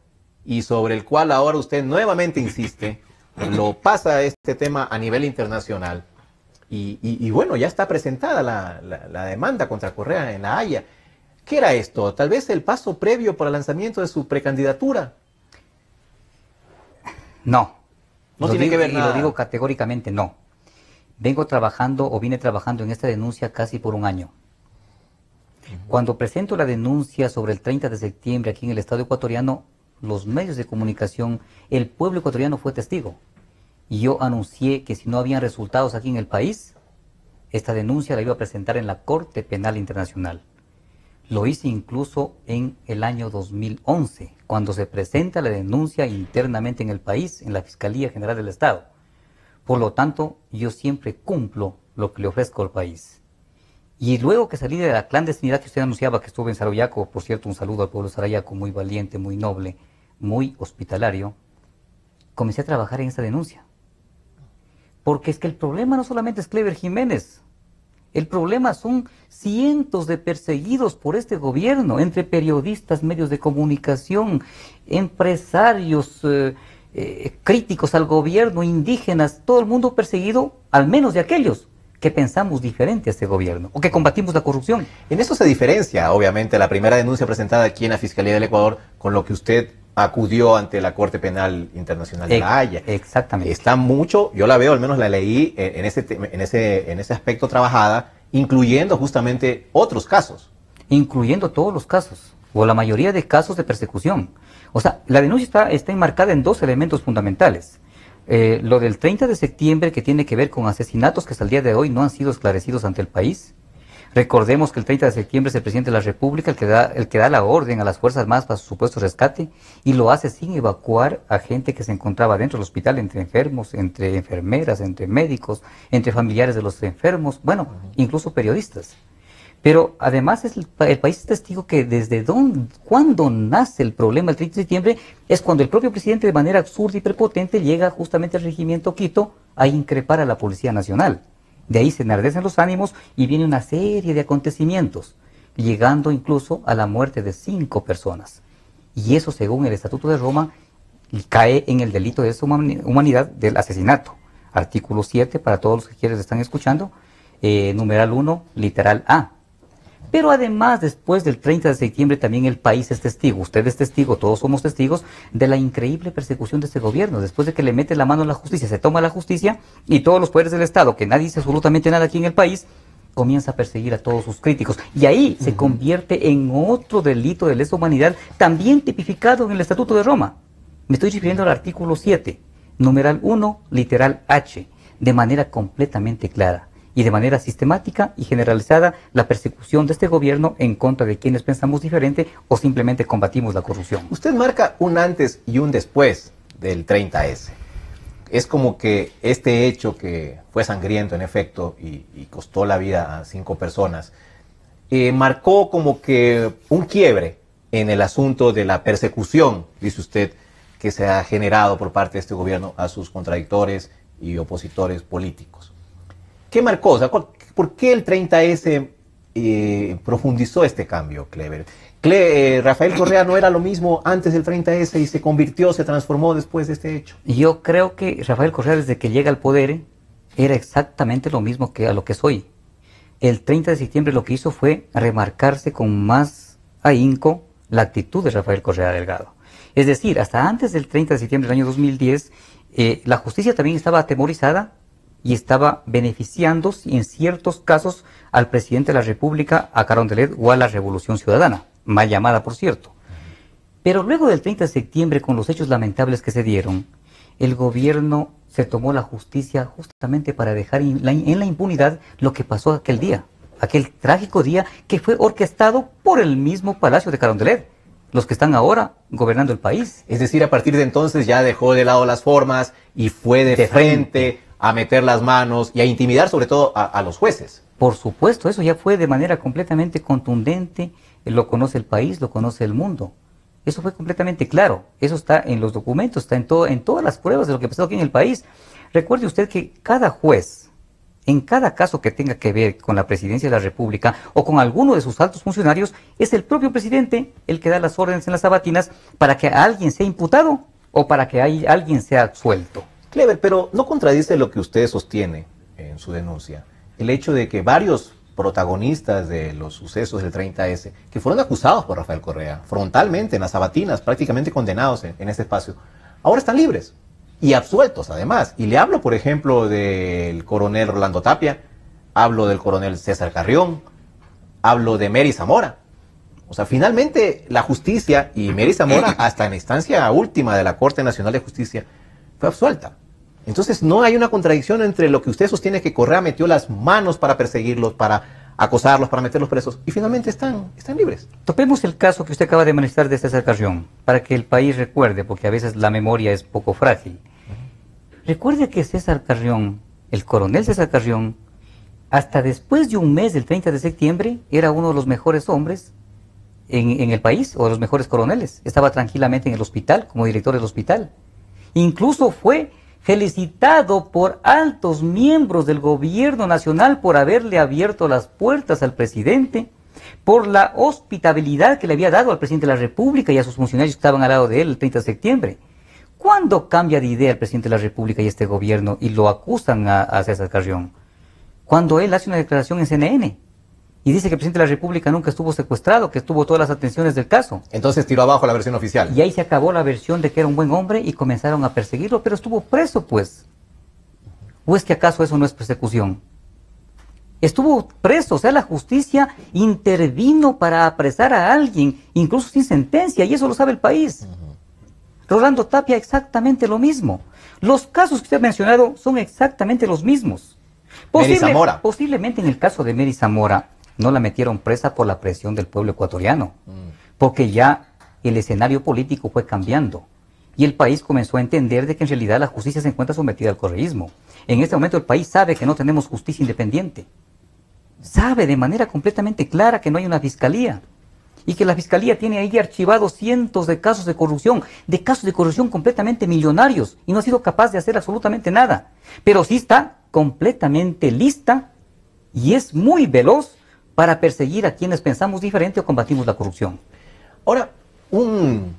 y sobre el cual ahora usted nuevamente insiste, lo pasa este tema a nivel internacional, y bueno, ya está presentada la demanda contra Correa en La Haya. ¿Qué era esto? ¿Tal vez el paso previo para el lanzamiento de su precandidatura? No. No tiene que ver nada. Y lo digo categóricamente no. Vine trabajando en esta denuncia casi por 1 año. Cuando presento la denuncia sobre el 30 de septiembre aquí en el Estado ecuatoriano, los medios de comunicación, el pueblo ecuatoriano fue testigo. Y yo anuncié que si no habían resultados aquí en el país, esta denuncia la iba a presentar en la Corte Penal Internacional. Lo hice incluso en el año 2011, cuando se presenta la denuncia internamente en el país, en la Fiscalía General del Estado. Por lo tanto, yo siempre cumplo lo que le ofrezco al país. Y luego que salí de la clandestinidad que usted anunciaba, que estuve en Sarayaco, por cierto, un saludo al pueblo de Sarayaco, muy valiente, muy noble, muy hospitalario, comencé a trabajar en esta denuncia. Porque es que el problema no solamente es Clever Jiménez, el problema son cientos de perseguidos por este gobierno, entre periodistas, medios de comunicación, empresarios, críticos al gobierno, indígenas, todo el mundo perseguido, al menos de aquellos que pensamos diferente a este gobierno, o que combatimos la corrupción. En eso se diferencia, obviamente, la primera denuncia presentada aquí en la Fiscalía del Ecuador con lo que usted acudió ante la Corte Penal Internacional de La Haya. Exactamente. Está mucho, yo la veo, al menos la leí en ese aspecto trabajada, incluyendo justamente otros casos. Incluyendo todos los casos, o la mayoría de casos de persecución. O sea, la denuncia está enmarcada en dos elementos fundamentales. Lo del 30 de septiembre, que tiene que ver con asesinatos que hasta el día de hoy no han sido esclarecidos ante el país. Recordemos que el 30 de septiembre es el presidente de la República el que da la orden a las Fuerzas Armadas para su supuesto rescate, y lo hace sin evacuar a gente que se encontraba dentro del hospital, entre enfermos, entre enfermeras, entre médicos, entre familiares de los enfermos, bueno, incluso periodistas. Pero además el país es testigo que cuando nace el problema el 30 de septiembre es cuando el propio presidente, de manera absurda y prepotente, llega justamente al regimiento Quito a increpar a la Policía Nacional. De ahí se enardecen los ánimos y viene una serie de acontecimientos, llegando incluso a la muerte de 5 personas. Y eso, según el Estatuto de Roma, cae en el delito de lesa humanidad del asesinato. Artículo 7, para todos los que quienes están escuchando, numeral 1, literal A. Pero además, después del 30 de septiembre, también el país es testigo, usted es testigo, todos somos testigos de la increíble persecución de este gobierno. Después de que le mete la mano a la justicia, se toma la justicia, y todos los poderes del Estado, que nadie dice absolutamente nada aquí en el país, comienza a perseguir a todos sus críticos. Y ahí se convierte en otro delito de lesa humanidad, también tipificado en el Estatuto de Roma. Me estoy refiriendo al artículo 7, numeral 1, literal H, de manera completamente clara y de manera sistemática y generalizada la persecución de este gobierno en contra de quienes pensamos diferente o simplemente combatimos la corrupción. Usted marca un antes y un después del 30S. Es como que este hecho, que fue sangriento en efecto y costó la vida a 5 personas, marcó como que un quiebre en el asunto de la persecución, dice usted, que se ha generado por parte de este gobierno a sus contradictores y opositores políticos. ¿Qué marcó? O sea, ¿por qué el 30S profundizó este cambio, Clever? ¿Rafael Correa no era lo mismo antes del 30S y se transformó después de este hecho? Yo creo que Rafael Correa, desde que llega al poder, era exactamente lo mismo que a lo que es hoy. El 30 de septiembre lo que hizo fue remarcarse con más ahínco la actitud de Rafael Correa Delgado. Es decir, hasta antes del 30 de septiembre del año 2010, la justicia también estaba atemorizada y estaba beneficiando en ciertos casos al presidente de la República, a Carondelet, o a la Revolución Ciudadana, mal llamada por cierto. Pero luego del 30 de septiembre, con los hechos lamentables que se dieron, el gobierno se tomó la justicia justamente para dejar en la impunidad lo que pasó aquel día, aquel trágico día que fue orquestado por el mismo Palacio de Carondelet, los que están ahora gobernando el país. Es decir, a partir de entonces ya dejó de lado las formas y fue de frente a meter las manos y a intimidar sobre todo a los jueces. Por supuesto, eso ya fue de manera completamente contundente, lo conoce el país, lo conoce el mundo. Eso fue completamente claro, eso está en los documentos, está en todas las pruebas de lo que pasó aquí en el país. Recuerde usted que cada juez, en cada caso que tenga que ver con la presidencia de la República o con alguno de sus altos funcionarios, es el propio presidente el que da las órdenes en las sabatinas para que alguien sea imputado o para que alguien sea absuelto. Clever, pero ¿no contradice lo que usted sostiene en su denuncia? El hecho de que varios protagonistas de los sucesos del 30S, que fueron acusados por Rafael Correa, frontalmente en las sabatinas, prácticamente condenados en este espacio, ahora están libres y absueltos además. Y le hablo, por ejemplo, del coronel Rolando Tapia, hablo del coronel César Carrión, hablo de Mary Zamora. O sea, finalmente la justicia, y Mary Zamora hasta en la instancia última de la Corte Nacional de Justicia, fue absuelta. Entonces no hay una contradicción entre lo que usted sostiene, que Correa metió las manos para perseguirlos, para acosarlos, para meterlos presos, y finalmente están libres. Topemos el caso que usted acaba de manifestar de César Carrión, para que el país recuerde, porque a veces la memoria es poco frágil. Recuerde que César Carrión, el coronel César Carrión, hasta después de un mes del 30 de septiembre, era uno de los mejores hombres en el país, o de los mejores coroneles. Estaba tranquilamente en el hospital, como director del hospital. Incluso fue felicitado por altos miembros del gobierno nacional por haberle abierto las puertas al presidente, por la hospitalidad que le había dado al presidente de la República y a sus funcionarios que estaban al lado de él el 30 de septiembre. ¿Cuándo cambia de idea el presidente de la República y este gobierno y lo acusan a César Carrión? Cuando él hace una declaración en CNN y dice que el presidente de la República nunca estuvo secuestrado, que estuvo todas las atenciones del caso. Entonces tiró abajo la versión oficial. Y ahí se acabó la versión de que era un buen hombre y comenzaron a perseguirlo, pero estuvo preso, pues. ¿O es que acaso eso no es persecución? Estuvo preso, o sea, la justicia intervino para apresar a alguien, incluso sin sentencia, y eso lo sabe el país. Rolando Tapia, exactamente lo mismo. Los casos que usted ha mencionado son exactamente los mismos. Mary Zamora. Posiblemente en el caso de Mary Zamora no la metieron presa por la presión del pueblo ecuatoriano, porque ya el escenario político fue cambiando y el país comenzó a entender de que en realidad la justicia se encuentra sometida al correísmo. En este momento el país sabe que no tenemos justicia independiente, sabe de manera completamente clara que no hay una fiscalía y que la fiscalía tiene ahí archivados cientos de casos de corrupción completamente millonarios y no ha sido capaz de hacer absolutamente nada, pero sí está completamente lista y es muy veloz para perseguir a quienes pensamos diferente o combatimos la corrupción. Ahora, un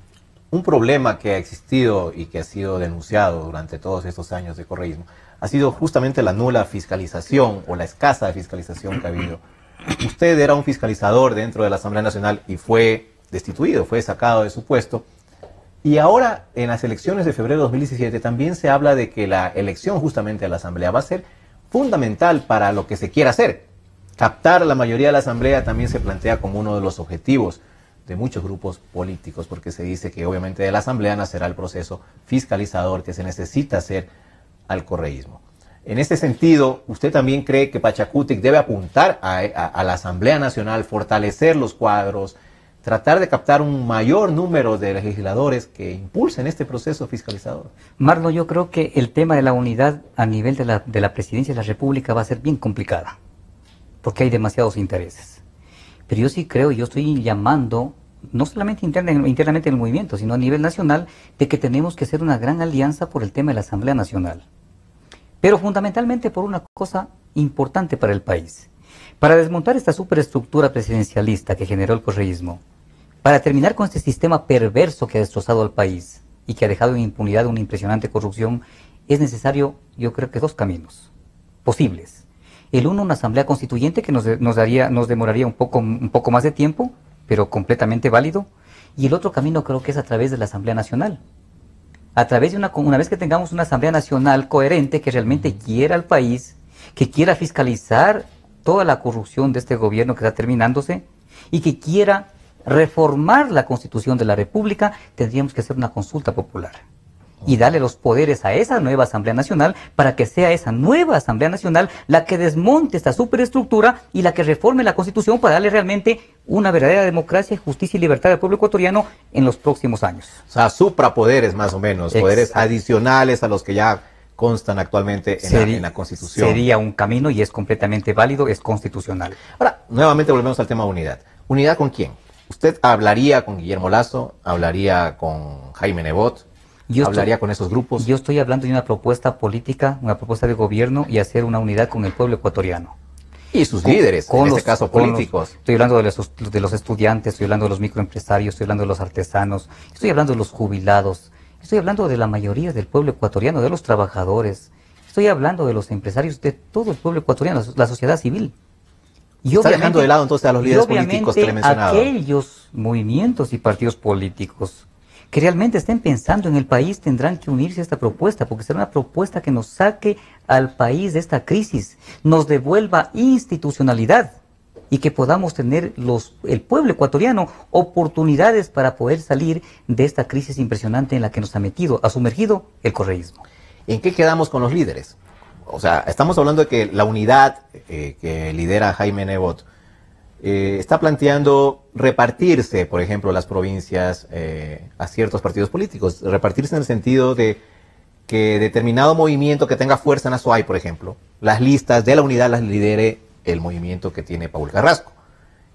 problema que ha existido y que ha sido denunciado durante todos estos años de correísmo ha sido justamente la nula fiscalización o la escasa fiscalización que ha habido. Usted era un fiscalizador dentro de la Asamblea Nacional y fue destituido, fue sacado de su puesto. Y ahora, en las elecciones de febrero de 2017, también se habla de que la elección justamente a la Asamblea va a ser fundamental para lo que se quiera hacer. Captar a la mayoría de la Asamblea también se plantea como uno de los objetivos de muchos grupos políticos, porque se dice que obviamente de la Asamblea nacerá el proceso fiscalizador que se necesita hacer al correísmo. En este sentido, ¿usted también cree que Pachacutic debe apuntar a la Asamblea Nacional, fortalecer los cuadros, tratar de captar un mayor número de legisladores que impulsen este proceso fiscalizador? Marlon, yo creo que el tema de la unidad a nivel de la presidencia de la República va a ser bien complicada, porque hay demasiados intereses. Pero yo sí creo, yo estoy llamando, no solamente internamente en el movimiento, sino a nivel nacional, de que tenemos que hacer una gran alianza por el tema de la Asamblea Nacional. Pero fundamentalmente por una cosa importante para el país. Para desmontar esta superestructura presidencialista que generó el correísmo, para terminar con este sistema perverso que ha destrozado al país y que ha dejado en impunidad una impresionante corrupción, es necesario, yo creo que dos caminos posibles. El uno, una asamblea constituyente que nos demoraría un poco más de tiempo, pero completamente válido. Y el otro camino creo que es a través de la Asamblea Nacional. A través de una vez que tengamos una Asamblea Nacional coherente que realmente quiera al país, que quiera fiscalizar toda la corrupción de este gobierno que está terminándose y que quiera reformar la Constitución de la República, tendríamos que hacer una consulta popular y darle los poderes a esa nueva Asamblea Nacional para que sea esa nueva Asamblea Nacional la que desmonte esta superestructura y la que reforme la Constitución para darle realmente una verdadera democracia, justicia y libertad al pueblo ecuatoriano en los próximos años. O sea, suprapoderes más o menos, poderes adicionales a los que ya constan actualmente en la Constitución. Sería un camino y es completamente válido, es constitucional. Ahora, nuevamente volvemos al tema de unidad. ¿Unidad con quién? ¿Usted hablaría con Guillermo Lasso? ¿Hablaría con Jaime Nebot? ¿Hablaría con esos grupos? Yo estoy hablando de una propuesta política, una propuesta de gobierno y hacer una unidad con el pueblo ecuatoriano. Y sus líderes, en este caso políticos. Estoy hablando de los estudiantes, estoy hablando de los microempresarios, estoy hablando de los artesanos, estoy hablando de los jubilados, estoy hablando de la mayoría del pueblo ecuatoriano, de los trabajadores, estoy hablando de los empresarios, de todo el pueblo ecuatoriano, la sociedad civil. Y está dejando de lado entonces a los líderes políticos que le he mencionado. Aquellos movimientos y partidos políticos que realmente estén pensando en el país tendrán que unirse a esta propuesta, porque será una propuesta que nos saque al país de esta crisis, nos devuelva institucionalidad y que podamos tener el pueblo ecuatoriano oportunidades para poder salir de esta crisis impresionante en la que nos ha sumergido el correísmo. ¿En qué quedamos con los líderes? O sea, estamos hablando de que la unidad que lidera Jaime Nebot está planteando repartirse, por ejemplo, las provincias a ciertos partidos políticos. Repartirse en el sentido de que determinado movimiento que tenga fuerza en Azuay, por ejemplo, las listas de la unidad las lidere el movimiento que tiene Paul Carrasco,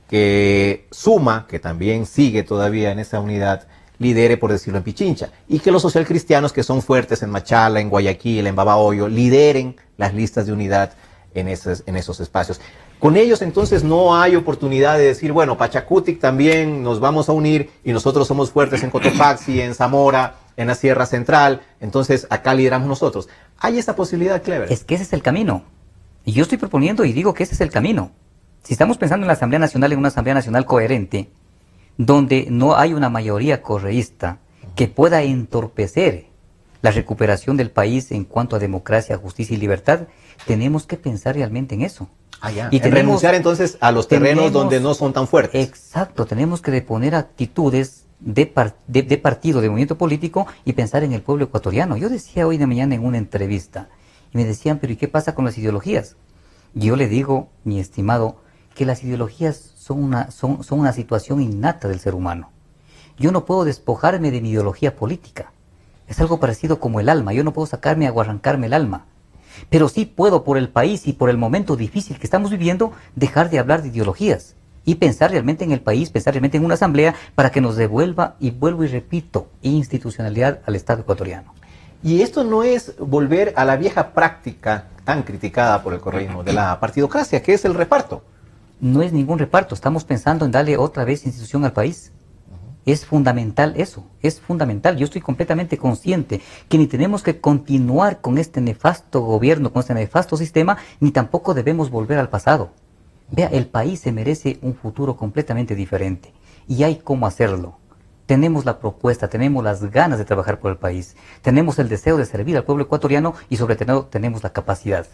que Suma, que también sigue todavía en esa unidad, lidere, por decirlo, en Pichincha, y que los socialcristianos, que son fuertes en Machala, en Guayaquil, en Babahoyo, lideren las listas de unidad en esos espacios. Con ellos entonces no hay oportunidad de decir, bueno, Pachacutic también nos vamos a unir y nosotros somos fuertes en Cotopaxi, en Zamora, en la Sierra Central, entonces acá lideramos nosotros. ¿Hay esa posibilidad, Clever? Es que ese es el camino. Y yo estoy proponiendo y digo que ese es el camino. Si estamos pensando en la Asamblea Nacional, en una Asamblea Nacional coherente, donde no hay una mayoría correísta que pueda entorpecer la recuperación del país en cuanto a democracia, justicia y libertad, tenemos que pensar realmente en eso. Y renunciar entonces a los terrenos donde no son tan fuertes. Exacto, tenemos que deponer actitudes de partido, de movimiento político y pensar en el pueblo ecuatoriano. Yo decía hoy de mañana en una entrevista, y me decían, pero ¿y qué pasa con las ideologías? Yo le digo, mi estimado, que las ideologías son una situación innata del ser humano. Yo no puedo despojarme de mi ideología política. Es algo parecido como el alma. Yo no puedo sacarme o arrancarme el alma. Pero sí puedo, por el país y por el momento difícil que estamos viviendo, dejar de hablar de ideologías y pensar realmente en el país, pensar realmente en una asamblea para que nos devuelva, y vuelvo y repito, institucionalidad al Estado ecuatoriano. Y esto no es volver a la vieja práctica tan criticada por el correísmo de la partidocracia, que es el reparto. No es ningún reparto, estamos pensando en darle otra vez institución al país. Es fundamental eso, es fundamental. Yo estoy completamente consciente que ni tenemos que continuar con este nefasto gobierno, con este nefasto sistema, ni tampoco debemos volver al pasado. Vea, el país se merece un futuro completamente diferente y hay cómo hacerlo. Tenemos la propuesta, tenemos las ganas de trabajar por el país, tenemos el deseo de servir al pueblo ecuatoriano y sobre todo tenemos la capacidad.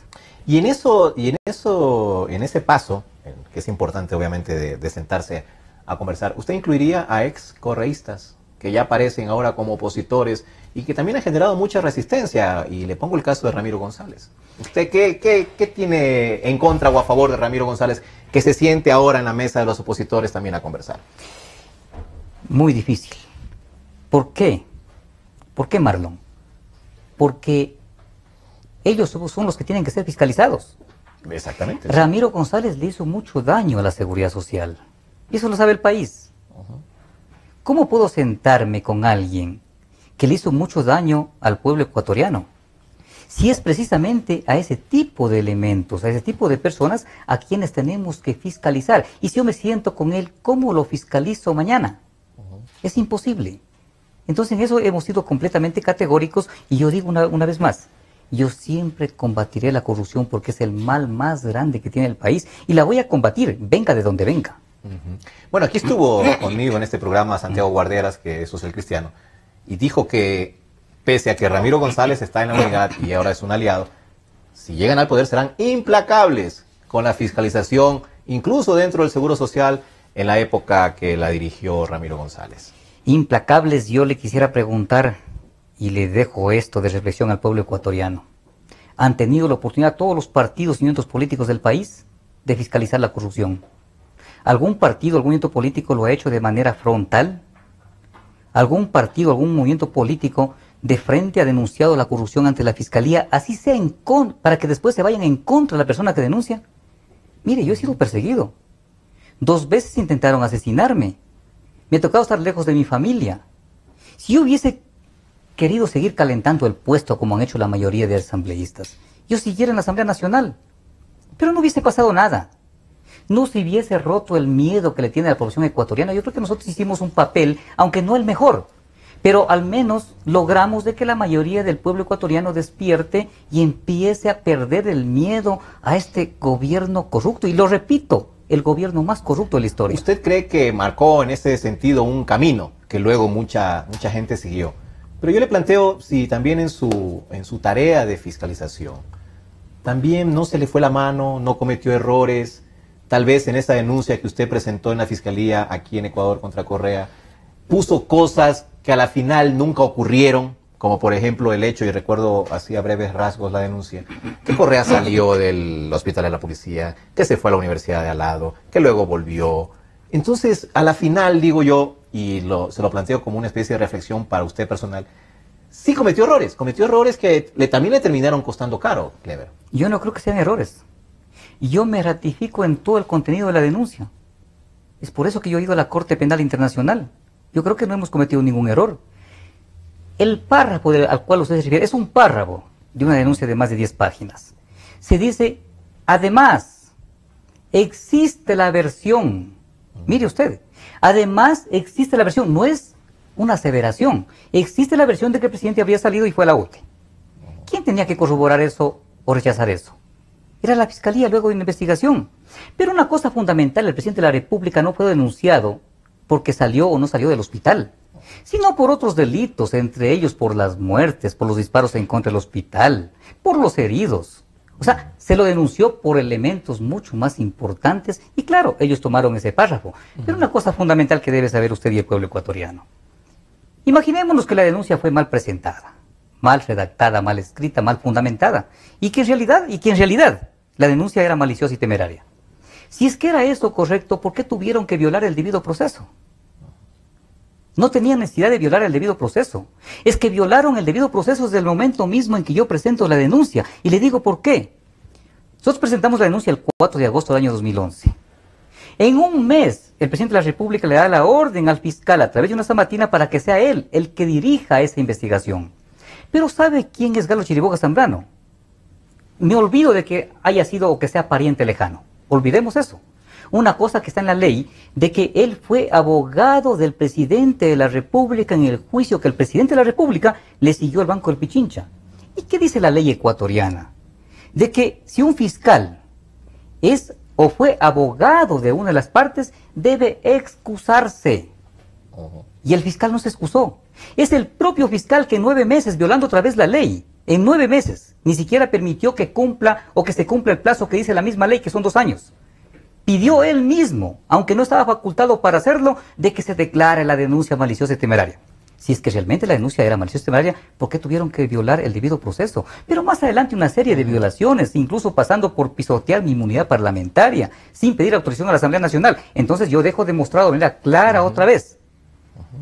Y en ese paso, que es importante obviamente de sentarse a conversar, ¿usted incluiría a ex correístas que ya aparecen ahora como opositores y que también han generado mucha resistencia? Y le pongo el caso de Ramiro González. ¿Usted qué tiene en contra o a favor de Ramiro González, que se siente ahora en la mesa de los opositores también a conversar? Muy difícil. ¿Por qué? ¿Por qué, Marlon? Porque ellos son los que tienen que ser fiscalizados. Exactamente. Ramiro González le hizo mucho daño a la seguridad social. Y eso lo sabe el país. ¿Cómo puedo sentarme con alguien que le hizo mucho daño al pueblo ecuatoriano? Si es precisamente a ese tipo de elementos, a ese tipo de personas a quienes tenemos que fiscalizar. Y si yo me siento con él, ¿cómo lo fiscalizo mañana? Es imposible. Entonces en eso hemos sido completamente categóricos y yo digo una vez más, yo siempre combatiré la corrupción porque es el mal más grande que tiene el país y la voy a combatir, venga de donde venga. Bueno, aquí estuvo conmigo en este programa Santiago Guarderas, que es social cristiano, y dijo que pese a que Ramiro González está en la unidad y ahora es un aliado, si llegan al poder serán implacables con la fiscalización, incluso dentro del Seguro Social, en la época que la dirigió Ramiro González. Implacables, yo le quisiera preguntar, y le dejo esto de reflexión al pueblo ecuatoriano. ¿Han tenido la oportunidad todos los partidos y movimientos políticos del país de fiscalizar la corrupción? ¿Algún partido, algún movimiento político lo ha hecho de manera frontal? ¿Algún partido, algún movimiento político de frente ha denunciado la corrupción ante la fiscalía, así sea para que después se vayan en contra de la persona que denuncia? Mire, yo he sido perseguido. 2 veces intentaron asesinarme. Me ha tocado estar lejos de mi familia. Si yo hubiese querido seguir calentando el puesto como han hecho la mayoría de asambleístas, yo siguiera en la Asamblea Nacional. Pero no hubiese pasado nada. No se hubiese roto el miedo que le tiene a la población ecuatoriana. Yo creo que nosotros hicimos un papel, aunque no el mejor, pero al menos logramos de que la mayoría del pueblo ecuatoriano despierte y empiece a perder el miedo a este gobierno corrupto. Y lo repito, el gobierno más corrupto de la historia. ¿Usted cree que marcó en ese sentido un camino que luego mucha gente siguió? Pero yo le planteo si también en su tarea de fiscalización también no se le fue la mano, no cometió errores. Tal vez en esa denuncia que usted presentó en la Fiscalía aquí en Ecuador contra Correa, puso cosas que a la final nunca ocurrieron, como por ejemplo el hecho, y recuerdo así a breves rasgos la denuncia, que Correa salió del hospital de la policía, que se fue a la universidad de al lado, que luego volvió. Entonces, a la final, digo yo, y se lo planteo como una especie de reflexión para usted personal, sí cometió errores que también le terminaron costando caro, Clever. Yo no creo que sean errores. y yo me ratifico en todo el contenido de la denuncia. Es por eso que yo he ido a la Corte Penal Internacional. Yo creo que no hemos cometido ningún error. El párrafo al cual usted se refiere es un párrafo de una denuncia de más de 10 páginas. Se dice, además, existe la versión. Mire usted, además existe la versión, no es una aseveración. Existe la versión de que el presidente había salido y fue a la UTE. ¿Quién tenía que corroborar eso o rechazar eso? Era la Fiscalía luego de una investigación. Pero una cosa fundamental, el presidente de la República no fue denunciado porque salió o no salió del hospital, sino por otros delitos, entre ellos por las muertes, por los disparos en contra del hospital, por los heridos. O sea, se lo denunció por elementos mucho más importantes y claro, ellos tomaron ese párrafo. Pero una cosa fundamental que debe saber usted y el pueblo ecuatoriano. Imaginémonos que la denuncia fue mal presentada, mal redactada, mal escrita, mal fundamentada, y que en realidad la denuncia era maliciosa y temeraria. Si es que era eso correcto, ¿por qué tuvieron que violar el debido proceso? No tenían necesidad de violar el debido proceso. Es que violaron el debido proceso desde el momento mismo en que yo presento la denuncia. Y le digo por qué. Nosotros presentamos la denuncia el 4 de agosto del año 2011. En un mes, el presidente de la República le da la orden al fiscal a través de una zamatina para que sea él el que dirija esa investigación. Pero ¿sabe quién es Galo Chiriboga Zambrano? Me olvido de que haya sido o que sea pariente lejano. Olvidemos eso. Una cosa que está en la ley, de que él fue abogado del presidente de la República en el juicio que el presidente de la República le siguió al Banco del Pichincha. ¿Y qué dice la ley ecuatoriana? De que si un fiscal es o fue abogado de una de las partes, debe excusarse. Y el fiscal no se excusó. Es el propio fiscal que en 9 meses, violando otra vez la ley, en 9 meses, ni siquiera permitió que cumpla o que se cumpla el plazo que dice la misma ley, que son 2 años. Pidió él mismo, aunque no estaba facultado para hacerlo, de que se declare la denuncia maliciosa y temeraria. Si es que realmente la denuncia era maliciosa y temeraria, ¿por qué tuvieron que violar el debido proceso? Pero más adelante una serie de violaciones, incluso pasando por pisotear mi inmunidad parlamentaria, sin pedir autorización a la Asamblea Nacional. Entonces yo dejo demostrado de manera clara otra vez,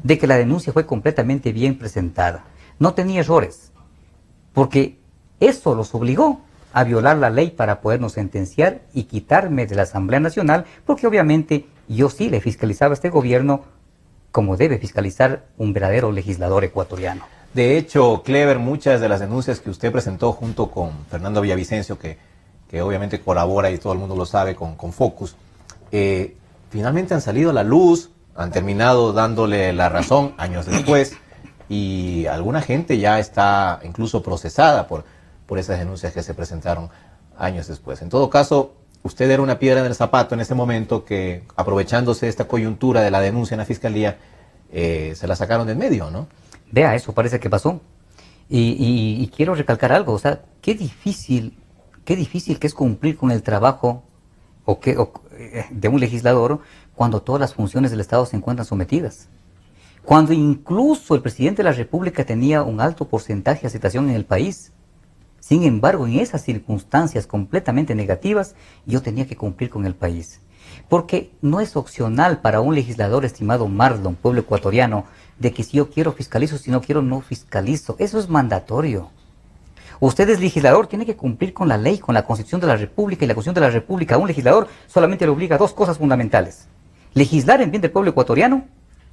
de que la denuncia fue completamente bien presentada. No tenía errores, porque eso los obligó a violar la ley para podernos sentenciar y quitarme de la Asamblea Nacional, porque obviamente yo sí le fiscalizaba a este gobierno como debe fiscalizar un verdadero legislador ecuatoriano. De hecho, Clever, muchas de las denuncias que usted presentó junto con Fernando Villavicencio, que obviamente colabora y todo el mundo lo sabe con Focus, finalmente han salido a la luz, han terminado dándole la razón años después y alguna gente ya está incluso procesada por esas denuncias que se presentaron años después. En todo caso, usted era una piedra en el zapato en ese momento que, aprovechándose de esta coyuntura de la denuncia en la Fiscalía, se la sacaron del medio, ¿no? Vea, eso parece que pasó. Y quiero recalcar algo, o sea, qué difícil que es cumplir con el trabajo de un legislador cuando todas las funciones del Estado se encuentran sometidas. Cuando incluso el presidente de la República tenía un alto porcentaje de aceptación en el país. Sin embargo, en esas circunstancias completamente negativas, yo tenía que cumplir con el país. Porque no es opcional para un legislador, estimado Marlon, pueblo ecuatoriano, de que si yo quiero fiscalizo, si no quiero no fiscalizo. Eso es mandatorio. Usted es legislador, tiene que cumplir con la ley, con la Constitución de la República, y la Constitución de la República a un legislador solamente le obliga a 2 cosas fundamentales. Legislar en bien del pueblo ecuatoriano,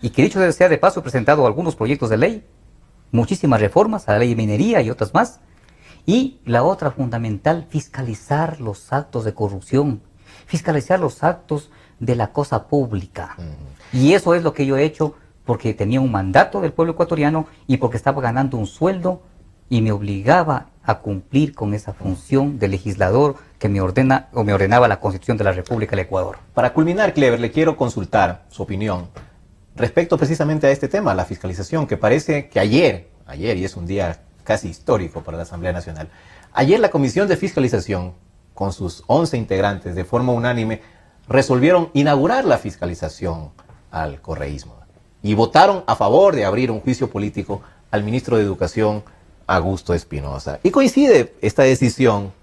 y que dicho sea de paso he presentado algunos proyectos de ley, muchísimas reformas a la ley de minería y otras más. Y la otra fundamental, fiscalizar los actos de corrupción, fiscalizar los actos de la cosa pública. Y eso es lo que yo he hecho porque tenía un mandato del pueblo ecuatoriano y porque estaba ganando un sueldo y me obligaba a cumplir con esa función de legislador que me ordena o me ordenaba la Constitución de la República del Ecuador. Para culminar, Clever, le quiero consultar su opinión respecto precisamente a este tema, la fiscalización, que parece que ayer, y es un día casi histórico para la Asamblea Nacional. Ayer la Comisión de Fiscalización, con sus 11 integrantes, de forma unánime, resolvieron inaugurar la fiscalización al correísmo y votaron a favor de abrir un juicio político al ministro de Educación, Augusto Espinosa. Y coincide esta decisión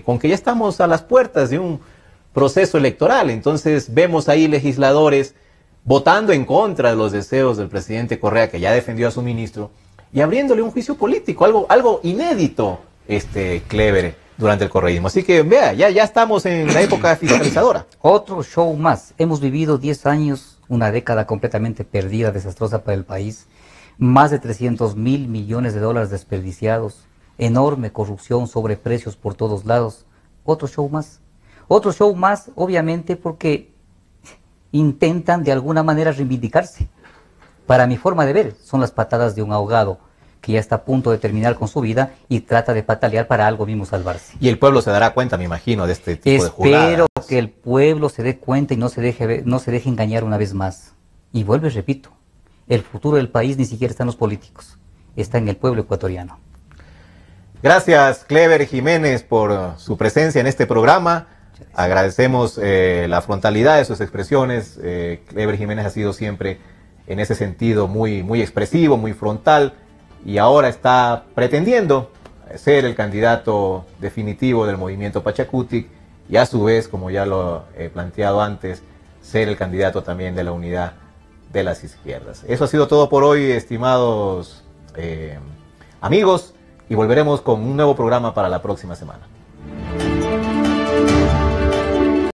con que ya estamos a las puertas de un proceso electoral. Entonces vemos ahí legisladores votando en contra de los deseos del presidente Correa, que ya defendió a su ministro, y abriéndole un juicio político, algo inédito, Clever. durante el correísmo. Así que vea, ya estamos en la época fiscalizadora. Otro show más. Hemos vivido 10 años, una década completamente perdida, desastrosa para el país. Más de 300.000 millones de dólares desperdiciados. Enorme corrupción, sobreprecios por todos lados. Otro show más. Otro show más, obviamente, porque intentan de alguna manera reivindicarse. Para mi forma de ver, son las patadas de un ahogado que ya está a punto de terminar con su vida y trata de patalear para algo mismo salvarse. Y el pueblo se dará cuenta, me imagino, de este tipo de jugadas. Espero que el pueblo se dé cuenta y no se deje engañar una vez más. Y vuelvo y repito, el futuro del país ni siquiera está en los políticos, está en el pueblo ecuatoriano. Gracias, Clever Jiménez, por su presencia en este programa. Agradecemos la frontalidad de sus expresiones. Clever Jiménez ha sido siempre, en ese sentido, muy expresivo, muy frontal, y ahora está pretendiendo ser el candidato definitivo del movimiento Pachacutic y a su vez, como ya lo he planteado antes, ser el candidato también de la unidad de las izquierdas. Eso ha sido todo por hoy, estimados amigos, y volveremos con un nuevo programa para la próxima semana.